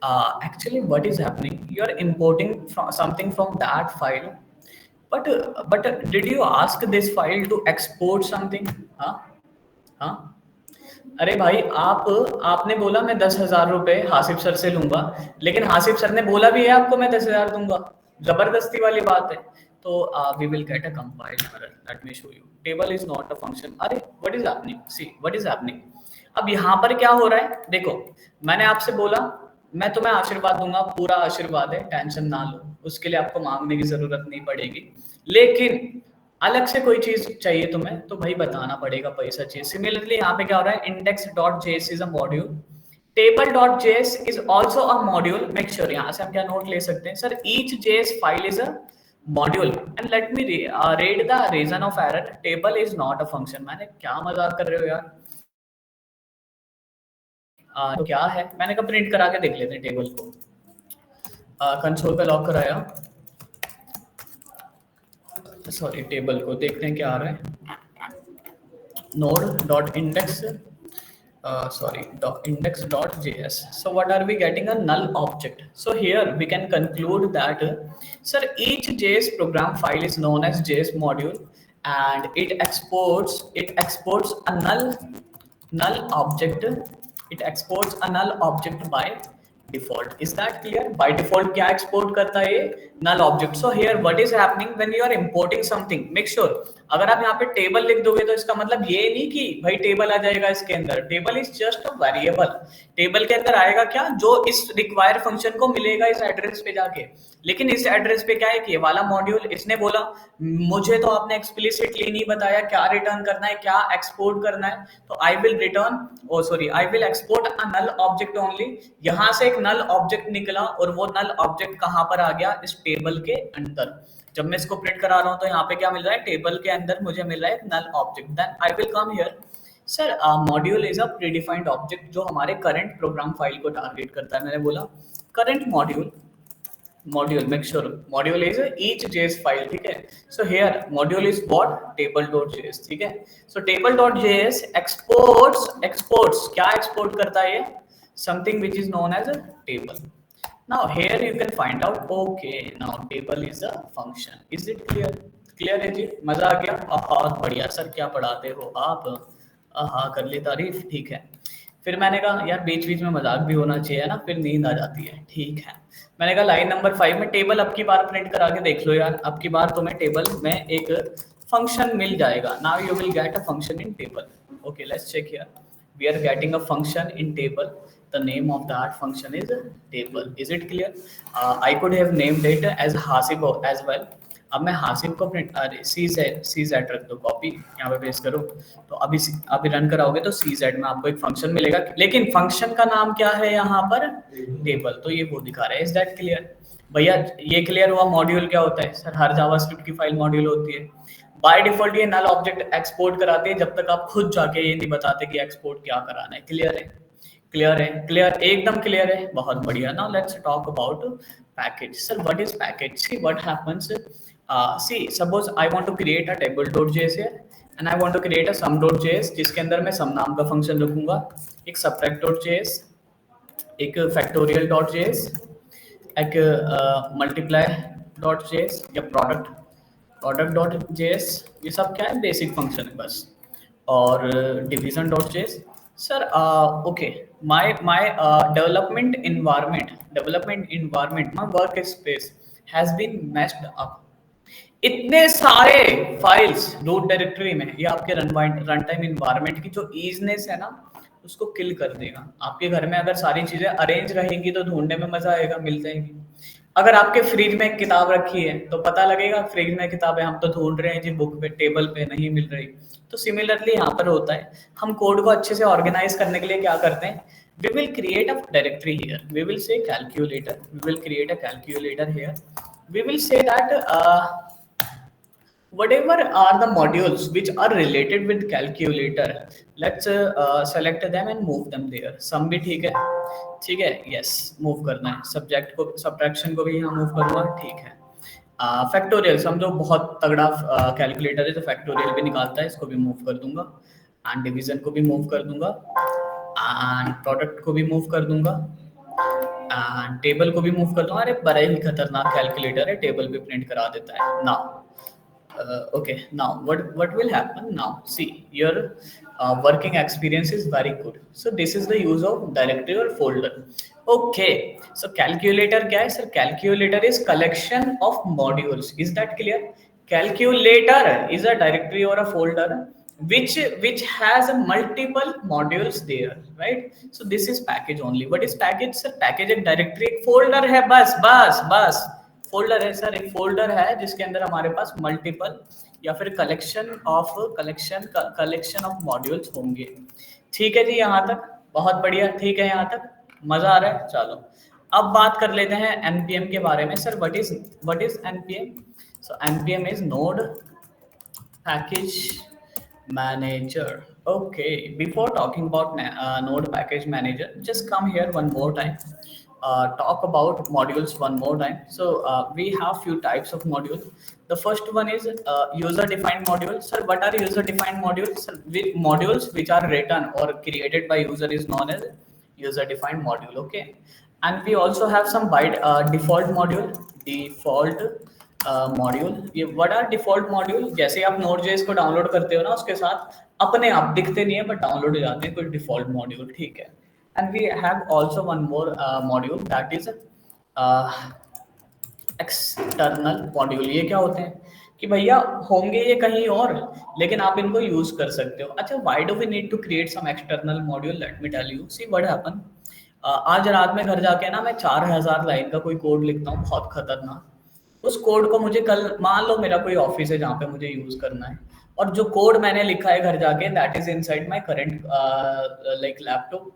Actually, what is happening? You are importing something from that file. but did you ask this file to export something? हाँ हाँ, अरे भाई आपने बोला मैं 10,000 रुपए हासिफ सर से लूंगा, लेकिन हासिफ सर ने बोला भी है आपको मैं 10,000 दूंगा, जबरदस्ती वाली बात है। तो we will get a compiled error, let me show you, table is not a function. अरे what is happening, see what is happening. अब यहाँ पर क्या हो रहा है देखो, मैंने आपसे बोला मैं तुम्हें आशीर्वाद दूंगा, पूरा आशीर्वाद है, टेंशन ना लो, उसके लिए आपको मांगने की जरूरत नहीं पड़ेगी, लेकिन अलग से कोई चीज चाहिए तुम्हें तो भाई बताना पड़ेगा, पैसा चाहिए। सिमिलरली यहाँ पे क्या हो रहा है, index dot JS is a module, table dot JS is also a module. Make sure, यहाँ से हम क्या नोट ले सकते हैं, sir each JS file is a module and let me read the reason of error, table is not a function. मैंने क्या मजाक कर रहे हो यार, तो क्या है, मैंने कहा प्रिंट करा के देख लेते हैं टेबल को। कंसोल पे लॉक कराया, सॉरी टेबल को देखते हैं क्या आ रहा है। node dot index sorry dot index dot js. So what are we getting, a null object. So here we can conclude that sir each js program file is known as js module and it exports a null object, it exports a null object by default. Is that clear? By default क्या export करता है ये null object. So here what is happening when you are importing something, make sure अगर आप यहाँ पे table लिख दोगे तो इसका मतलब ये नहीं कि भाई टेबल आ जाएगा इसके अंदर, table is just a variable. Table के अंदर आएगा क्या, जो इस रिक्वायर फंक्शन को मिलेगा इस एड्रेस पे जाके, लेकिन इस एड्रेस पे क्या है कि ये वाला मॉड्यूल, इसने बोला मुझे तो आपने एक्सप्लिसिटली नहीं बताया क्या रिटर्न करना है, क्या एक्सपोर्ट करना है, तो I will return, oh sorry I will export a null object only. यहाँ से एक नल ऑब्जेक्ट निकला और वो नल ऑब्जेक्ट कहाँ पर आ गया, इस टेबल के अंदर। जब मैं इसको प्रिंट करा रहा हूँ तो यहाँ पे क्या मिल रहा है, टेबल के अंदर मुझे मिल रहा है null object. Then I will come here, sir module is a predefined object जो हमारे करंट प्रोग्राम फाइल को टारगेट करता है। मैंने बोला current module make sure module is each JS file, ठीक है। So here module is what, table dot JS, ठीक है। So table dot JS exports क्या एक्सपोर्ट करता है, something which is known as a table. Now here you can find out, okay, now table is a function. Is it clear? Clear है जी, मजा आ गया, बहुत बढ़िया सर, क्या पढ़ाते हो आप, हाँ कर ली तारीफ, ठीक है। फिर मैंने कहा यार बीच बीच में मजाक भी होना चाहिए ना, फिर नींद आ जाती है, ठीक है। मैंने कहा लाइन नंबर 5 में टेबल अब की बार प्रिंट करा के देख लो यार, अब की बार तुम्हें टेबल में एक फंक्शन मिल जाएगा। Now you will get a function in table, okay let's check here, we are getting a function in table, the name of that function is table. Is it clear? I could have named it as hasib as well। अब मैं हासिब को print, अरे सी Z रख दो, copy यहाँ पे paste करो, तो अभी रन कराओगे तो सी जेड में आपको एक फंक्शन मिलेगा, लेकिन फंक्शन का नाम क्या है यहाँ पर, टेबल। तो ये वो दिखा रहा है। इज दैट क्लियर भैया? ये क्लियर हुआ मॉड्यूल क्या होता है। सर हर जावास्क्रिप्ट की फाइल मॉड्यूल होती है, बाय डिफॉल्ट ये नल ऑब्जेक्ट एक्सपोर्ट कराते हैं जब तक आप खुद जाके ये नहीं बताते कि एक्सपोर्ट क्या कराना है। क्लियर है? क्लियर है? क्लियर, एकदम क्लियर है, बहुत बढ़िया। Now let's talk about package. Sir what is package? See what happens, see suppose I want to create a table.js here and I want to create a sum.js जिसके अंदर मैं सम नाम का फंक्शन रखूंगा, एक subtract.js, एक factorial.js, एक multiply.js या product.js, ये सब क्या है, बेसिक फंक्शन है बस। और division.js। Sir okay, my development environment my workspace has been messed up। इतने सारे फाइल्स रूट डायरेक्टरी में, ये आपके रन टाइम इन्वायरमेंट की जो ईजनेस है ना उसको किल कर देगा। आपके घर में अगर सारी चीजें अरेंज रहेंगी तो ढूंढने में मजा आएगा, मिल जाएगी। अगर आपके फ्रिज में एक किताब रखी है तो पता लगेगा फ्रिज में किताबें हम तो ढूंढ रहे हैं जी, बुक पे टेबल पे नहीं मिल रही। तो सिमिलरली यहाँ पर होता है, हम कोड को अच्छे से ऑर्गेनाइज करने के लिए क्या करते हैं, we will create a directory here, we will say calculator, we will create a calculator here, we will say that whatever are the modules which are related with calculator, let's select them and move them there। sum भी ठीक है, ठीक है, yes move करना है। Subject को, subtraction को भी यहाँ मूव करूंगा, ठीक है। फैक्टोरियल समझो बहुत तगड़ा कैलकुलेटर है तो फैक्टोरियल भी निकालता है, इसको भी मूव कर दूंगा, एंड डिवीजन को भी मूव कर दूंगा, एंड प्रोडक्ट को भी मूव कर दूंगा, एंड टेबल को भी मूव कर दूंगा। अरे बड़ा ही खतरनाक कैलकुलेटर है, टेबल भी प्रिंट करा देता है ना। Okay, now what will happen now? See, your working experience is very good, so this is the use of directory or folder. Okay, so calculator kya hai sir? Calculator is collection of modules. Is that clear? Calculator is a directory or a folder which has a multiple modules there, right? So this is package only. What is package sir? Package एक directory एक folder है, बस बस बस folder है sir, एक folder है जिसके अंदर हमारे पास मल्टीपल या फिर कलेक्शन ऑफ मॉड्यूल्स होंगे। ठीक है जी, यहाँ तक बहुत बढ़िया, ठीक है, यहाँ तक मजा आ रहा है। चलो अब बात कर लेते हैं एनपीएम के बारे में। Sir what is NPM? So NPM is node package manager. Okay, before talking about node package manager, just come here one more time. Talk about modules one more time. So we have few types of modules. The first one is user defined module. Sir, what are user defined modules? Sir, modules which are written or created by user is known as user defined module. Okay, and we also have some by default module. Default module, ये what are default module? जैसे आप नोड.जेएस को download करते हो ना, उसके साथ अपने आप दिखते नहीं है बट डाउनलोड हो जाते हैं कुछ डिफॉल्ट मॉड्यूल, ठीक है। And we have also one more module that is external module. ये क्या होते हैं कि भैया होंगे ये कहीं और, लेकिन आप इनको यूज कर सकते हो। अच्छा, why do we need to create some external module? Let me tell you. See what happen, आज रात में घर जाके ना मैं 4000 लाइन का कोई कोड लिखता हूँ, बहुत खतरनाक। उस कोड को मुझे कल, मान लो मेरा कोई ऑफिस है जहाँ पे मुझे यूज करना है, और जो कोड मैंने लिखा है घर जाके that is inside my current like laptop,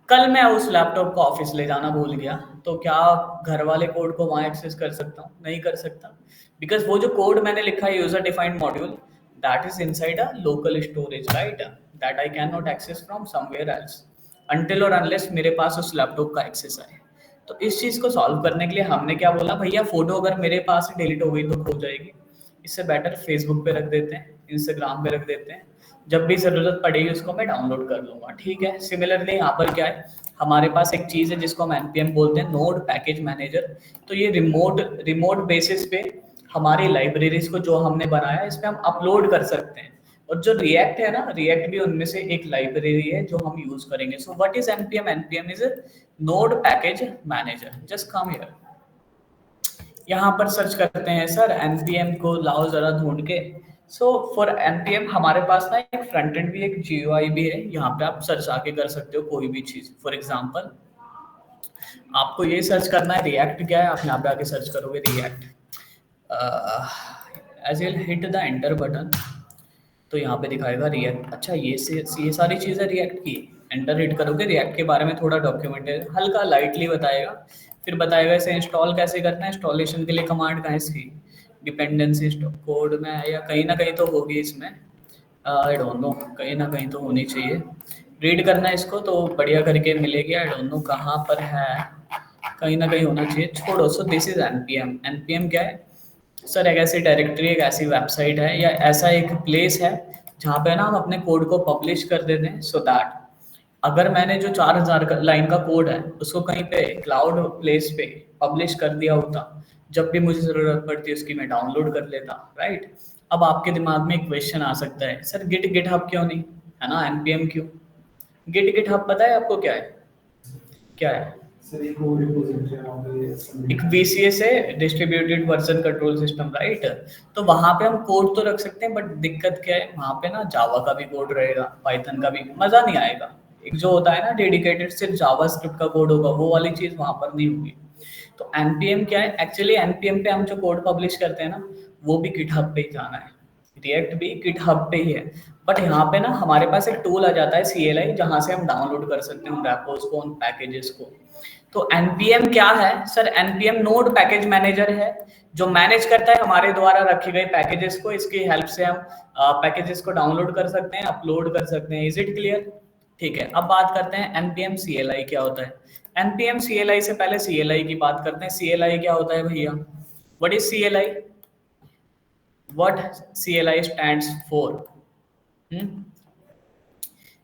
कल मैं उस लैपटॉप को ऑफिस ले जाना भूल गया, तो क्या घर वाले कोड को वहां एक्सेस कर सकता हूँ? नहीं कर सकता, बिकॉज वो जो कोड मैंने लिखा है user defined module that is inside a local storage, right, that I can not access from somewhere else until और अनलेस मेरे पास उस लैपटॉप का एक्सेस आए। तो इस चीज को सॉल्व करने के लिए हमने क्या बोला, भैया फोटो अगर मेरे पास डिलीट हो गई तो खो जाएगी, इससे बेटर फेसबुक पे रख देते हैं, इंस्टाग्राम पे रख देते हैं, जब भी जरूरत पड़ेगी उसको मैं डाउनलोड कर लूंगा, ठीक है। सिमिलरली यहाँ पर क्या है, हमारे पास एक चीज है जिसको हम एनपीएम बोलते हैं, नोड पैकेज मैनेजर। तो ये रिमोट बेसिस पे हमारी लाइब्रेरीज को जो हमने बनाया है इस पे हम अपलोड कर सकते हैं। और जो रिएक्ट है ना, रिएक्ट भी उनमें से एक लाइब्रेरी है जो हम यूज करेंगे। So what is NPM? NPM is node package manager. Just come here, यहाँ पर सर्च करते हैं सर एनपीएम को, लाओ जरा ढूंढ के। सो फॉर एनपीएम हमारे पास ना एक फ्रंट एंड भी एक जीयूआई भी है, यहाँ पे आप सर्च आके कर सकते हो कोई भी चीज। फॉर एग्जांपल आपको ये सर्च करना है रिएक्ट क्या है, आप यहाँ पे आके सर्च करोगे React, as you hit the enter button तो यहाँ पे दिखाएगा रिएक्ट। अच्छा, ये सारी चीज़ें रिएक्ट की, एंटर हिट करोगे रिएक्ट के बारे में थोड़ा डॉक्यूमेंट है, हल्का लाइटली बताएगा, फिर बताएगा इसे इंस्टॉल कैसे करना है, इंस्टॉलेशन के लिए कमांड कहाँ है इसकी, डिपेंडेंसी कोड में है या कहीं ना कहीं तो होगी इसमें, आई डोंट नो, कहीं ना कहीं तो होनी चाहिए। रीड करना है इसको तो बढ़िया करके मिलेगी, आई डोंट नो कहाँ पर है, कहीं ना कहीं होना चाहिए, छोड़ो। So this is NPM. NPM क्या है सर? एक ऐसी डायरेक्टरी, एक ऐसी वेबसाइट है या ऐसा एक प्लेस है जहाँ पे ना हम अपने कोड को पब्लिश कर देते हैं, सो दैट अगर मैंने जो 4000 लाइन का कोड है उसको कहीं पे क्लाउड प्लेस पे पब्लिश कर दिया होता, जब भी मुझे जरूरत पड़ती उसकी मैं डाउनलोड कर लेता, राइट। अब आपके दिमाग में एक क्वेश्चन आ सकता है, सर गिट हब क्यों नहीं, है ना, एनपीएम क्यों? गिट हब पता है आपको क्या है? क्या है? सर एक वो रिपोजिटरी है वहाँ पे एक VCS है, distributed version control system, right. तो वहां पे हम कोड तो रख सकते हैं, बट दिक्कत क्या है, वहां पे ना जावा का भी कोड रहेगा, पाइथन का भी, मजा नहीं आएगा। एक जो होता है ना डेडिकेटेड सिर्फ जावा स्क्रिप्ट का कोड होगा, वो वाली चीज वहां पर नहीं होगी। तो एनपीएम क्या है एक्चुअली? एनपीएम पे हम जो कोड पब्लिश करते हैं ना, वो भी गिटहब पे ही जाना है, रिएक्ट भी गिटहब पे ही है। बट यहाँ पे ना हमारे पास एक टूल आ जाता है CLI, जहाँ से हम डाउनलोड कर सकते हैं उन रैपोज को, उन पैकेजेस को। तो एनपीएम क्या है sir? NPM node package manager है जो मैनेज करता है हमारे द्वारा रखे गए पैकेजेस को। इसकी हेल्प से हम पैकेजेस को डाउनलोड कर सकते हैं, अपलोड कर सकते हैं। Is it clear? ठीक है, अब बात करते हैं एनपीएम CLI क्या होता है। एनपीएम CLI से पहले CLI की बात करते हैं। CLI क्या होता है भैया? What is CLI? What CLI stands for?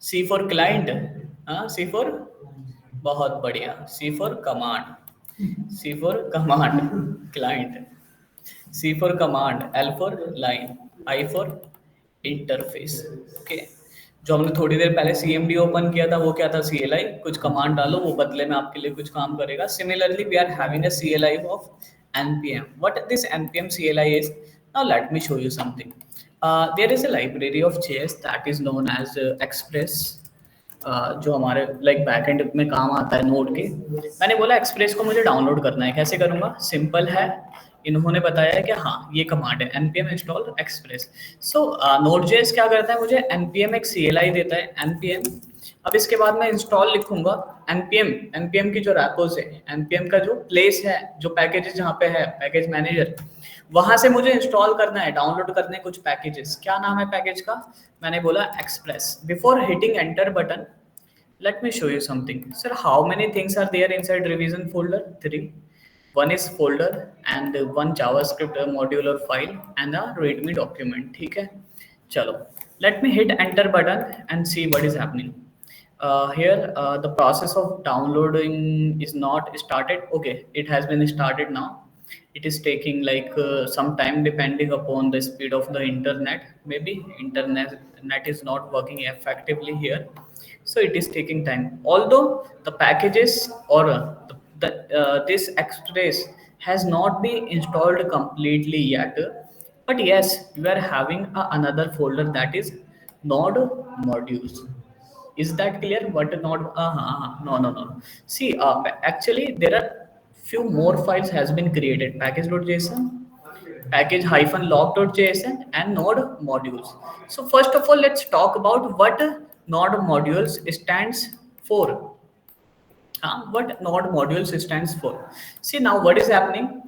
C for client, हाँ, C फॉर, बहुत बढ़िया, C for command, C for command client. C for command, L for line, I for interface. Okay, जो हमने थोड़ी देर पहले CMD ओपन किया था वो क्या था? CLI, कुछ कमांड डालो वो बदले में आपके लिए कुछ काम करेगा. Similarly we are having a CLI of npm. What this npm CLI is? Now let me show you something. There is a library of JS that is known as Express. जो हमारे लाइक बैकएंड में काम आता है node के. मैंने बोला express को मुझे डाउनलोड करना है, कैसे करूँगा? सिंपल है, इन्होंने बताया है कि हाँ ये कमांड है npm इंस्टॉल एक्सप्रेस. सो नोड जेएस क्या करता है? मुझे npm एक CLI देता है npm. अब इसके बाद मैं इंस्टॉल लिखूंगा npm की जो रैपोज है, npm का जो प्लेस है, जो पैकेजेस जहाँ पे है पैकेज मैनेजर, वहां से मुझे इंस्टॉल करना है, डाउनलोड करने कुछ पैकेजेस. क्या नाम है पैकेज का? मैंने बोला Express. Before hitting enter button, let me show you something. Sir, how many things are there inside revision folder? 3. One is folder and one JavaScript module or file and a readme document. ठीक है, चलो let me hit enter button and see what is happening. Here the process of downloading is not started. Okay, it has been started now. It is taking like some time depending upon the speed of the internet. Maybe internet is not working effectively here, so it is taking time. Although the packages or this express has not been installed completely yet, but yes, we are having another folder that is node modules. Is that clear? What not? No. See, actually, there are few more files has been created. Package.json, package hyphen log.json, and node modules. So first of all, let's talk about what node modules stands for. What node modules stands for? See now what is happening.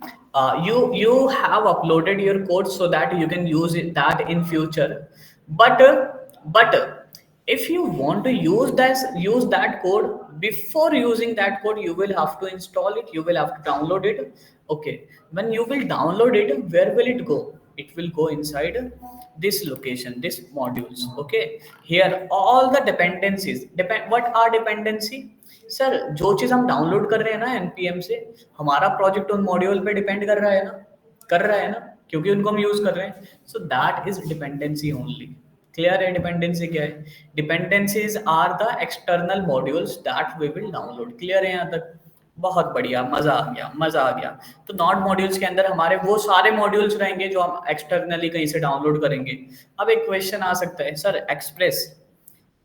You have uploaded your code so that you can use that in future, but if you want to use that code, before using that code you will have to install it, you will have to download it. Okay, when you will download it, where will it go? It will go inside this location, this modules. Okay, here all the dependencies depend. What are dependency? Sir जो चीज हम download कर रहे हैं ना npm से, हमारा project उन मॉड्यूल पे डिपेंड कर रहा है ना, क्योंकि उनको हम यूज कर रहे हैं. So that is dependency only. Clear है डिपेंडेंसी क्या है? Dependencies are the external modules that we will download. Clear है यहाँ तक? बहुत बढ़िया, मजा आ गया, मजा आ गया. तो नॉट मॉड्यूल्स के अंदर हमारे वो सारे मॉड्यूल्स रहेंगे जो हम एक्सटर्नली कहीं से डाउनलोड करेंगे. अब एक क्वेश्चन आ सकता है, sir express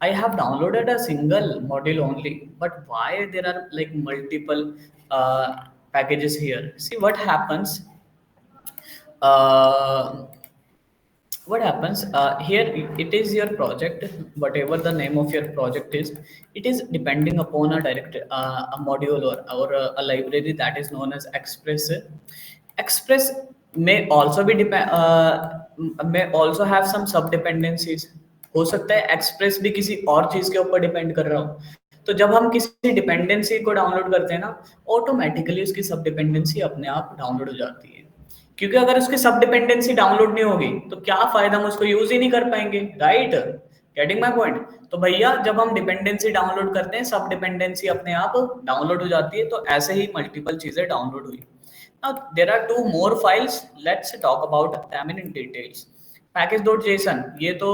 I have downloaded a single module only, but why there are like multiple packages here? See what happens. Uh, what happens here? It is your project, whatever the name of your project is. It is depending upon a direct a module or a library that is known as Express. Express may also be may also have some sub dependencies. हो सकता है express भी किसी और चीज के ऊपर depend कर रहा हो. तो जब हम किसी डिपेंडेंसी को डाउनलोड करते हैं ना, ऑटोमेटिकली उसकी सब डिपेंडेंसी अपने आप डाउनलोड हो जाती है. क्योंकि अगर उसकी सब डिपेंडेंसी डाउनलोड नहीं होगी तो क्या फायदा, हम उसको यूज ही नहीं कर पाएंगे. Right, getting my point? तो भैया जब हम डिपेंडेंसी डाउनलोड करते हैं, सब डिपेंडेंसी अपने आप डाउनलोड हो जाती है. तो ऐसे ही मल्टीपल चीजें डाउनलोड हुई. Now there are two more files. Let's talk about them in details. Package.json, ये तो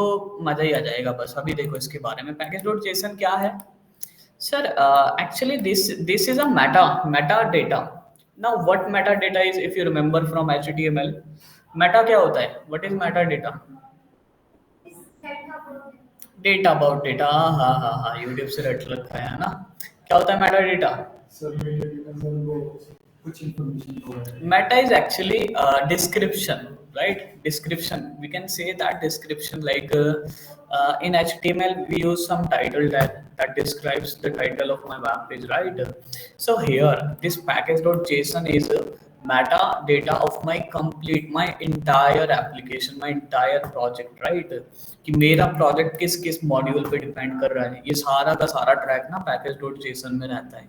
मजा ही आ जाएगा. बस अभी देखो इसके बारे में. Package.json क्या है? Sir, actually this is a metadata. Now what metadata is, if you remember from HTML, meta क्या होता है? What is metadata? Data about data. हाँ, यूट्यूब से रट रखा है ना. क्या होता है metadata? सर मेटा सर वो कुछ information provide. Meta is actually description, right? Description. We can say that description, like in HTML we use some title that describes the title of my web page, right? So here this package.json is metadata of my entire application, my entire project, right? कि मेरा project किस किस module पे depend कर रहा है, ये सारा का सारा ट्रैक ना package.json में रहता है.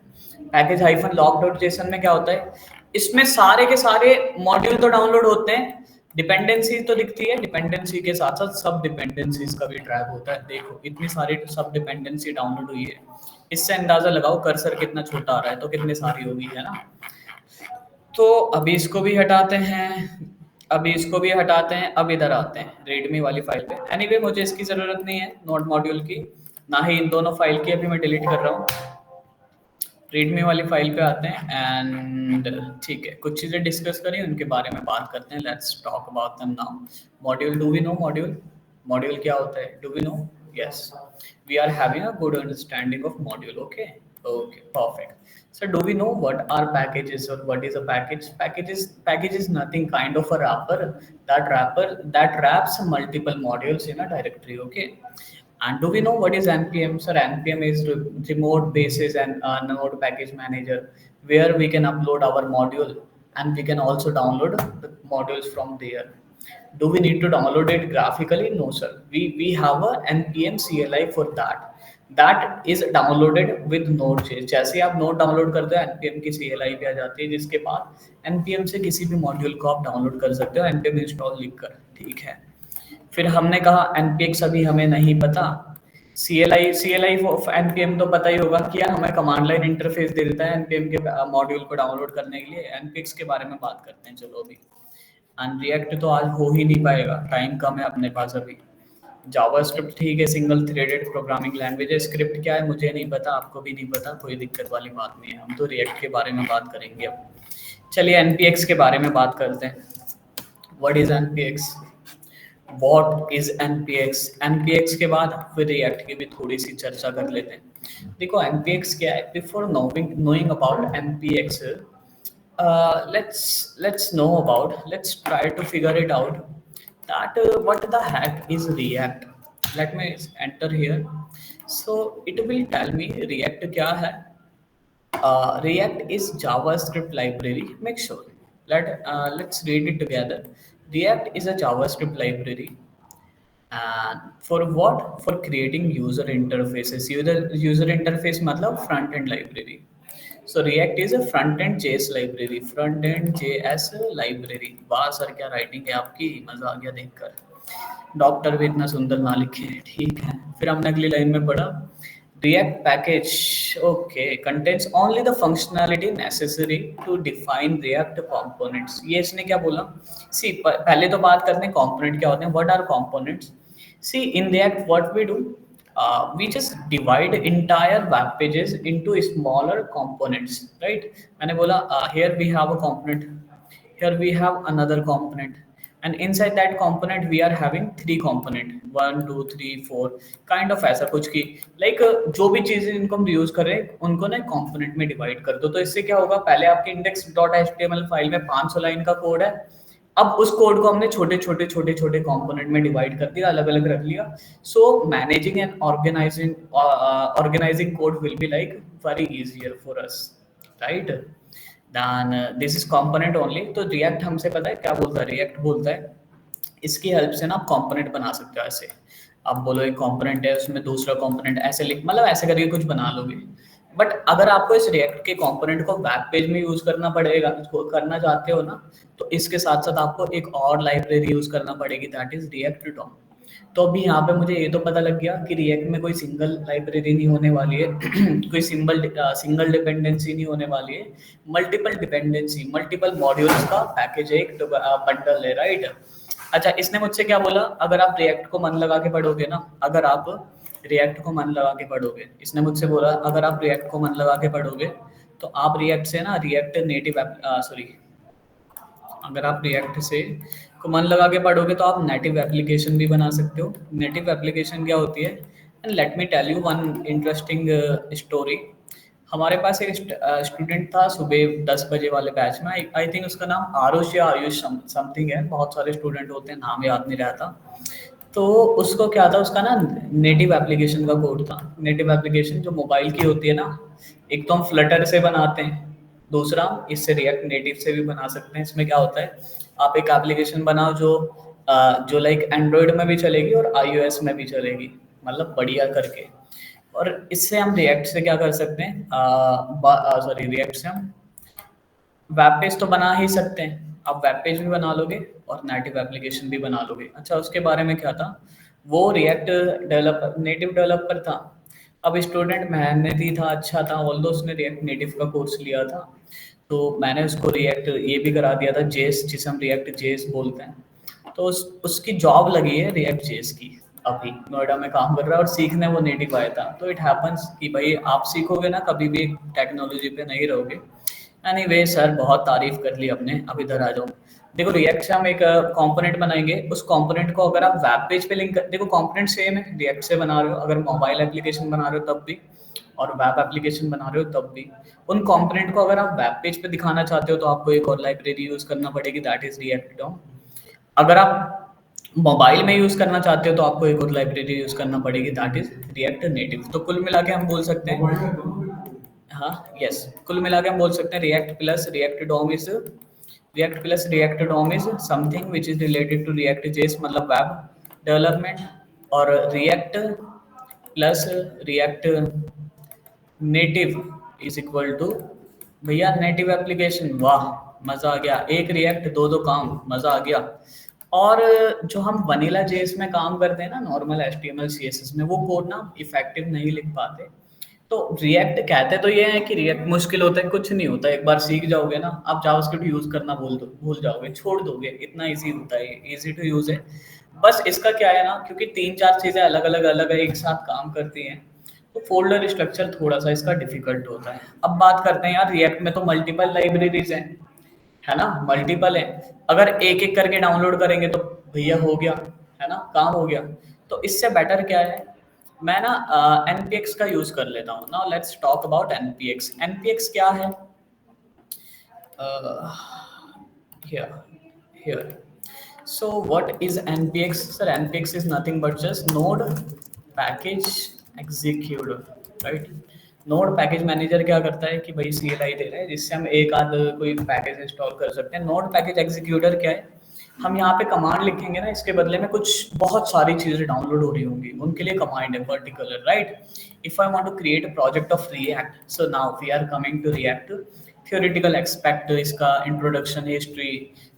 पैकेज हाइफन log.json में क्या होता है? इसमें सारे के सारे मॉड्यूल तो डाउनलोड होते हैं, डिपेंडेंसी तो दिखती है, डिपेंडेंसी के साथ साथ सब डिपेंडेंसीज का भी ट्रैक होता है. देखो इतनी सारी सब डिपेंडेंसी डाउनलोड हुई है. इससे अंदाजा लगाओ कर्सर कितना छोटा आ रहा है, तो कितनी सारी होगी, है ना. तो अभी इसको भी हटाते हैं. अभी इसको भी हटाते हैं, अब इधर आते हैं रीडमी वाली फाइल पे। एनीवे मुझे इसकी ज़रूरत नहीं है नोड मॉड्यूल की, ना ही इन दोनों फाइल की, अभी मैं डिलीट कर रहा हूँ। रीडमी वाली फाइल पे आते हैं एंड ठीक है, कुछ चीज़ें डिस्कस करें उनके बारे में बात करते हैं। Let's talk about them now. Module, do we know module? Module क्या होता है, do we know? Yes, we are having a good understanding of module. Okay okay, perfect. So do we know what are packages or what is a package? Package is nothing kind of a wrapper that wraps multiple modules in a directory. Okay. And do we know what is npm? Sir, npm is remote basis and node package manager, where we can upload our module and we can also download the modules from there. Do we need to download it graphically? No, sir. We have a npm cli for that. That is downloaded with node.js. जैसे आप node download करते हो npm की CLI भी आ जाती है, जिसके बाद npm से किसी भी मॉड्यूल को आप डाउनलोड कर सकते हो npm इंस्टॉल लिखकर। ठीक है, फिर हमने कहा npx अभी हमें नहीं पता। CLI ऑफ npm तो पता ही होगा, क्या हमें कमांड लाइन इंटरफेस दे देता है npm के मॉड्यूल को डाउनलोड करने के लिए। npx के बारे में बात करते हैं चलो अभी। एंड रिएक्ट तो आज हो ही नहीं पाएगा, टाइम कम है अपने पास अभी। जावास्क्रिप्ट ठीक है, सिंगल थ्रेडेड प्रोग्रामिंग लैंग्वेज है। स्क्रिप्ट क्या है मुझे नहीं पता, आपको भी नहीं पता, कोई दिक्कत वाली बात नहीं है। हम तो रिएक्ट के बारे में बात करेंगे अब। चलिए npx के बारे में बात करते हैं। What is npx? What is npx? npx के बाद फिर रिएक्ट की भी थोड़ी सी चर्चा कर लेते हैं। देखो npx क्या है, before knowing about npx, let's try to figure it out that what the heck is react. Let me enter here, so it will tell me react क्या है। React is JavaScript library. Make sure. Let's read it together. React is a JavaScript library, and for what? For creating user interfaces. User interface मतलब front end library. So React is a front end JS library. Front end JS library. वाह sir, क्या writing है आपकी, मजा आ गया देखकर। Doctor भी इतना सुंदर ना लिखे, ठीक है। फिर हमने अगली लाइन में पढ़ा React package, okay, contains only the functionality necessary to define React components. ये इसने क्या बोला? See, पहले तो बात करते हैं component क्या होते हैं. What are components? See, in React, what we do, we just divide entire web pages into smaller components, right? मैंने बोला here we have a component, here we have another component, and inside that component we are having three component, 1 2 3 4 kind of ऐसा कुछ की like जो भी चीजें इनको हम यूज कर रहे हैं उनको ना कंपोनेंट में डिवाइड कर दो। तो इससे क्या होगा, पहले आपके index.html फाइल में 500 लाइन का कोड है, अब उस कोड को हमने छोटे छोटे कंपोनेंट में डिवाइड कर दिया, अलग अलग रख लिया। So managing and organizing code will be like very easier for us, right? Then this is component only. तो रिएक्ट हमसे पता है क्या बोलता है, रिएक्ट बोलता है इसकी हेल्प से ना आप कंपोनेंट बना सकते हो। ऐसे आप बोलो एक कंपोनेंट है, उसमें दूसरा कंपोनेंट ऐसे लिख, मतलब ऐसे करके कुछ बना लोगे। बट अगर आपको इस रिएक्ट के कंपोनेंट को वेब पेज में यूज करना पड़ेगा, इसको करना चाहते हो ना, तो इसके साथ साथ आपको एक और लाइब्रेरी यूज करना पड़ेगी, दैट इज रिएक्ट डॉम। तो अभी यहाँ पे मुझे ये तो पता लग गया कि रिएक्ट में कोई सिंगल लाइब्रेरी नहीं होने वाली है कोई सिंगल डिपेंडेंसी नहीं होने वाली है, मल्टीपल डिपेंडेंसी, मल्टीपल मॉड्यूल्स का पैकेज एक बंडल है, राइट? अच्छा, इसने मुझसे क्या बोला, अगर आप रिएक्ट को मन लगा के पढ़ोगे ना, अगर आप रिएक्ट को मन लगा के पढ़ोगे, इसने मुझसे बोला अगर आप रिएक्ट को मन लगा के पढ़ोगे तो आप रिएक्ट से ना रिएक्ट नेटिव सॉरी अगर आप रिएक्ट से को मन लगा के पढ़ोगे तो आप नेटिव एप्लीकेशन भी बना सकते हो। नेटिव एप्लीकेशन क्या होती है, and let me tell you one interesting story. हमारे पास एक स्टूडेंट था सुबह 10 बजे वाले बैच में, आई थिंक उसका नाम आरुष या आयुष समथिंग है, बहुत सारे स्टूडेंट होते हैं, नाम याद नहीं रहता। तो उसको क्या था, उसका ना नेटिव एप्लीकेशन का कोड था। नेटिव एप्लीकेशन जो मोबाइल की होती है ना, एक तो हम फ्लटर से बनाते हैं, दूसरा इससे रिएक्ट नेटिव से भी बना सकते हैं। इसमें क्या होता है, आप एक एप्लीकेशन बनाओ जो लाइक एंड्रॉयड में भी चलेगी और iOS में भी चलेगी, मतलब बढ़िया करके। और इससे हम रिएक्ट से क्या कर सकते हैं, सॉरी रिएक्ट से हम वेब पेज तो बना ही सकते हैं। आप वेब पेज भी बना लोगे और नेटिव एप्लीकेशन भी बना लोगे। अच्छा, उसके बारे में क्या था, वो रिएक्ट डेवलपर नेटिव डेवलपर था, अब स्टूडेंट मेहनती था, अच्छा था, ऑल्दो उसने रिएक्ट नेटिव का कोर्स लिया था, तो मैंने उसको रिएक्ट ये भी करा दिया था, जेस जिसे हम रिएक्ट जेस बोलते हैं। तो उसकी जॉब लगी है रिएक्ट जेस की, अभी नोएडा में काम कर रहा है और सीखने वो नेटिव आया था। तो इट हैपन्स कि भाई आप सीखोगे ना, कभी भी टेक्नोलॉजी पे नहीं रहोगे। एनीवे सर, बहुत तारीफ कर ली आपने, अब इधर आ जाओ। देखो रिएक्ट से हम एक कंपोनेंट बनाएंगे, उस कंपोनेंट को अगर आप वेब पेज पे लिंक कर, देखो कंपोनेंट सेम है, रिएक्ट से बना रहे हो, अगर मोबाइल एप्लीकेशन बना रहे हो तब भी, और वेब एप्लीकेशन बना रहे हो तब भी। उन कंपोनेंट को अगर आप वेब पेज पे दिखाना चाहते हो तो आपको एक और लाइब्रेरी यूज करना पड़ेगी, दैट इज रिएक्ट डॉम। अगर आप मोबाइल में यूज करना चाहते हो तो आपको एक और लाइब्रेरी यूज करना पड़ेगी, दैट इज रिएक्ट नेटिव। तो कुल मिला के हम बोल सकते मोबाइल हैं, में दोनों हाँ यस, कुल मिला के हम बोल सकते हैं React plus React DOM is, React plus React DOM is something which is related to React JS, मतलब वेब डेवलपमेंट। और React plus React native is equal to, भैया नेटिव एप्लीकेशन, वाह मजा आ गया, एक रिएक्ट दो दो काम, मजा आ गया। और जो हम वनीला जेएस में काम करते हैं ना, नॉर्मल एचटीएमएल सीएसएस में, वो कोड ना इफेक्टिव नहीं लिख पाते। तो रिएक्ट कहते तो ये है कि रिएक्ट मुश्किल होता है, कुछ नहीं होता, एक बार सीख जाओगे ना आप जावास्क्रिप्ट यूज करना भूल जाओगे, छोड़ दोगे, इतना इजी होता है, इजी टू यूज है। बस इसका क्या है ना, क्योंकि तीन चार चीजें अलग अलग एक साथ काम करती हैं, तो फोल्डर स्ट्रक्चर थोड़ा सा इसका डिफिकल्ट होता है। अब बात करते हैं यार, रिएक्ट में तो मल्टीपल लाइब्रेरीज हैं, है ना, मल्टीपल है। अगर एक एक करके डाउनलोड करेंगे तो भैया हो गया, है ना, काम हो गया। तो इससे बेटर क्या है, मैं ना एनपीएक्स का यूज कर लेता हूँ। Now let's talk about NPX. NPX क्या है? here here so what is npx? Sir, npx is nothing but just node package executor, right? Node package manager क्या करता है कि भाई सीएलआई दे रहा है जिससे हम एक आध कोई पैकेज इंस्टॉल कर सकते हैं। नोड पैकेज एग्जीक्यूटर क्या है, हम यहाँ पे कमांड लिखेंगे ना, इसके बदले में कुछ बहुत सारी चीजें डाउनलोड हो रही होंगी, उनके लिए कमांड है particular, right? If I want to create a project of React, so now we are coming to React theoretical expect, इसका इंट्रोडक्शन, हिस्ट्री,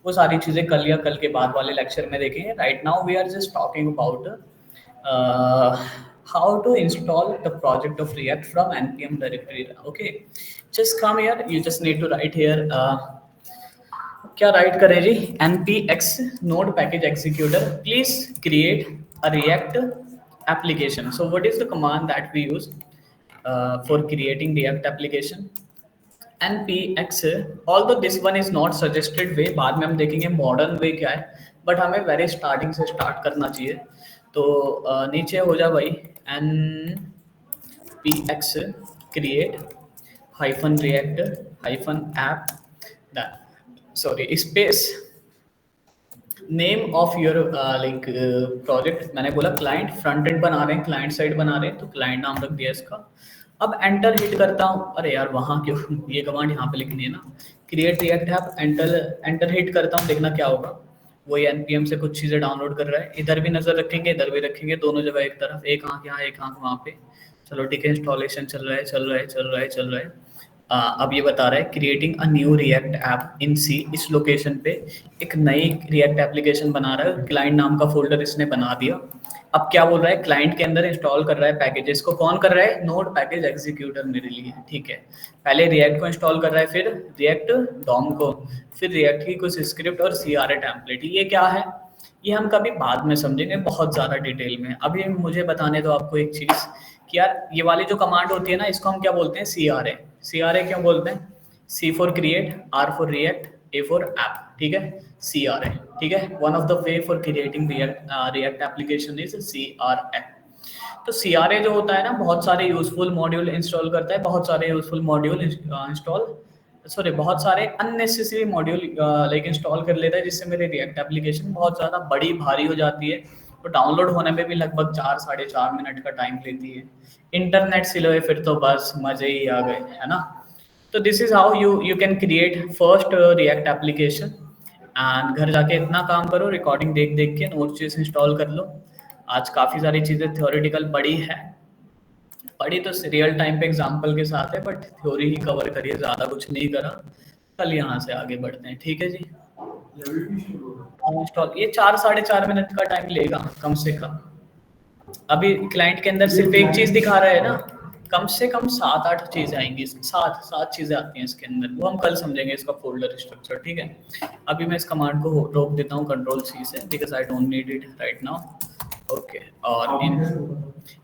वो सारी चीजें कल या कल के बाद वाले लेक्चर में देखेंगे। Right now we are just talking about how to install the project of react from npm directory. Okay, just come here, you just need to write here क्या राइट करें जी, npx node package executor please create a react application. So what is the command that we use for creating react application? npx, although this one is not suggested way, बाद में हम देखेंगे modern way क्या है, but हमें very starting से start करना चाहिए। तो नीचे हो जा भाई, npx create hyphen react hyphen app, that sorry space name of your like project. मैंने बोला क्लाइंट, फ्रंट एंड बना रहे हैं, क्लाइंट साइड बना रहे हैं, तो क्लाइंट नाम रख दिया इसका। अब एंटर हिट करता हूँ, अरे यार वहाँ क्यों, ये कमांड यहाँ पे लिखनी है ना, create react app, enter enter hit करता हूँ, देखना क्या होगा, वही एनपीएम से कुछ चीज़ें डाउनलोड कर रहा है। इधर भी नजर रखेंगे, इधर भी रखेंगे, दोनों जगह एक तरफ, एक आंख यहाँ एक आंख वहाँ पे। चलो ठीक है, इंस्टॉलेशन चल रहा है चल रहा है चल रहा है चल रहा है। अब ये बता रहा है creating a new React app in C, इस लोकेशन पे एक नई रिएक्ट एप्लीकेशन बना रहा है, क्लाइंट नाम का फोल्डर इसने बना दिया। अब क्या बोल रहा है, क्लाइंट के अंदर इंस्टॉल कर रहा है पैकेजेस को, कौन कर रहा है, नोड पैकेज एग्जीक्यूटर मेरे लिए, ठीक है। पहले रिएक्ट को इंस्टॉल कर रहा है, फिर रिएक्ट डॉम को, फिर रिएक्ट की कुछ स्क्रिप्ट और सीआरए टेम्पलेट। ये क्या है, ये हम कभी बाद में समझेंगे बहुत ज़्यादा डिटेल में। अभी मुझे बताने दो आपको एक चीज़ कि यार ये वाली जो कमांड होती है ना, इसको हम क्या बोलते हैं, सीआरए। सीआरए क्यों बोलते हैं, C for create, R for React, A for app, ठीक है, सीआरए, ठीक है। One of the way for creating React application is CRA. तो सीआरए जो होता है ना, बहुत सारे यूजफुल मॉड्यूल इंस्टॉल करता है, बहुत सारे यूजफुल मॉड्यूल इंस्टॉल, सॉरी बहुत सारे अननेसेसरी मॉड्यूल लाइक इंस्टॉल कर लेता है, जिससे मेरी रिएक्ट एप्लीकेशन बहुत ज़्यादा बड़ी भारी हो जाती है, तो डाउनलोड होने में भी लगभग 4 साढ़े 4 मिनट का टाइम लेती है। इंटरनेट स्लो है फिर तो बस मजे ही आ गए, है ना। तो this is how you can create first react application. And घर जाके इतना काम करो, रिकॉर्डिंग देख देख के नोट्स इंस्टॉल कर लो। आज काफ़ी सारी चीज़ें थ्योरेटिकल पढ़ी है, पढ़ी तो रियल टाइम पे एग्जाम्पल के साथ है, बट थ्योरी ही कवर करिए, ज़्यादा कुछ नहीं करा। कल यहाँ से आगे बढ़ते हैं, ठीक है जी। इंस्टॉल ये 4 साढ़े 4 मिनट का टाइम लेगा कम से कम। अभी क्लाइंट के अंदर सिर्फ एक चीज़ दिखा रहा है ना, कम से कम 7-8 चीजें आएंगी, सात चीजें आती हैं इसके अंदर, वो हम कल समझेंगे इसका फोल्डर स्ट्रक्चर, ठीक है। अभी मैं इस कमांड को रोक देता हूँ कंट्रोल C से, because I don't need it right now. Okay, और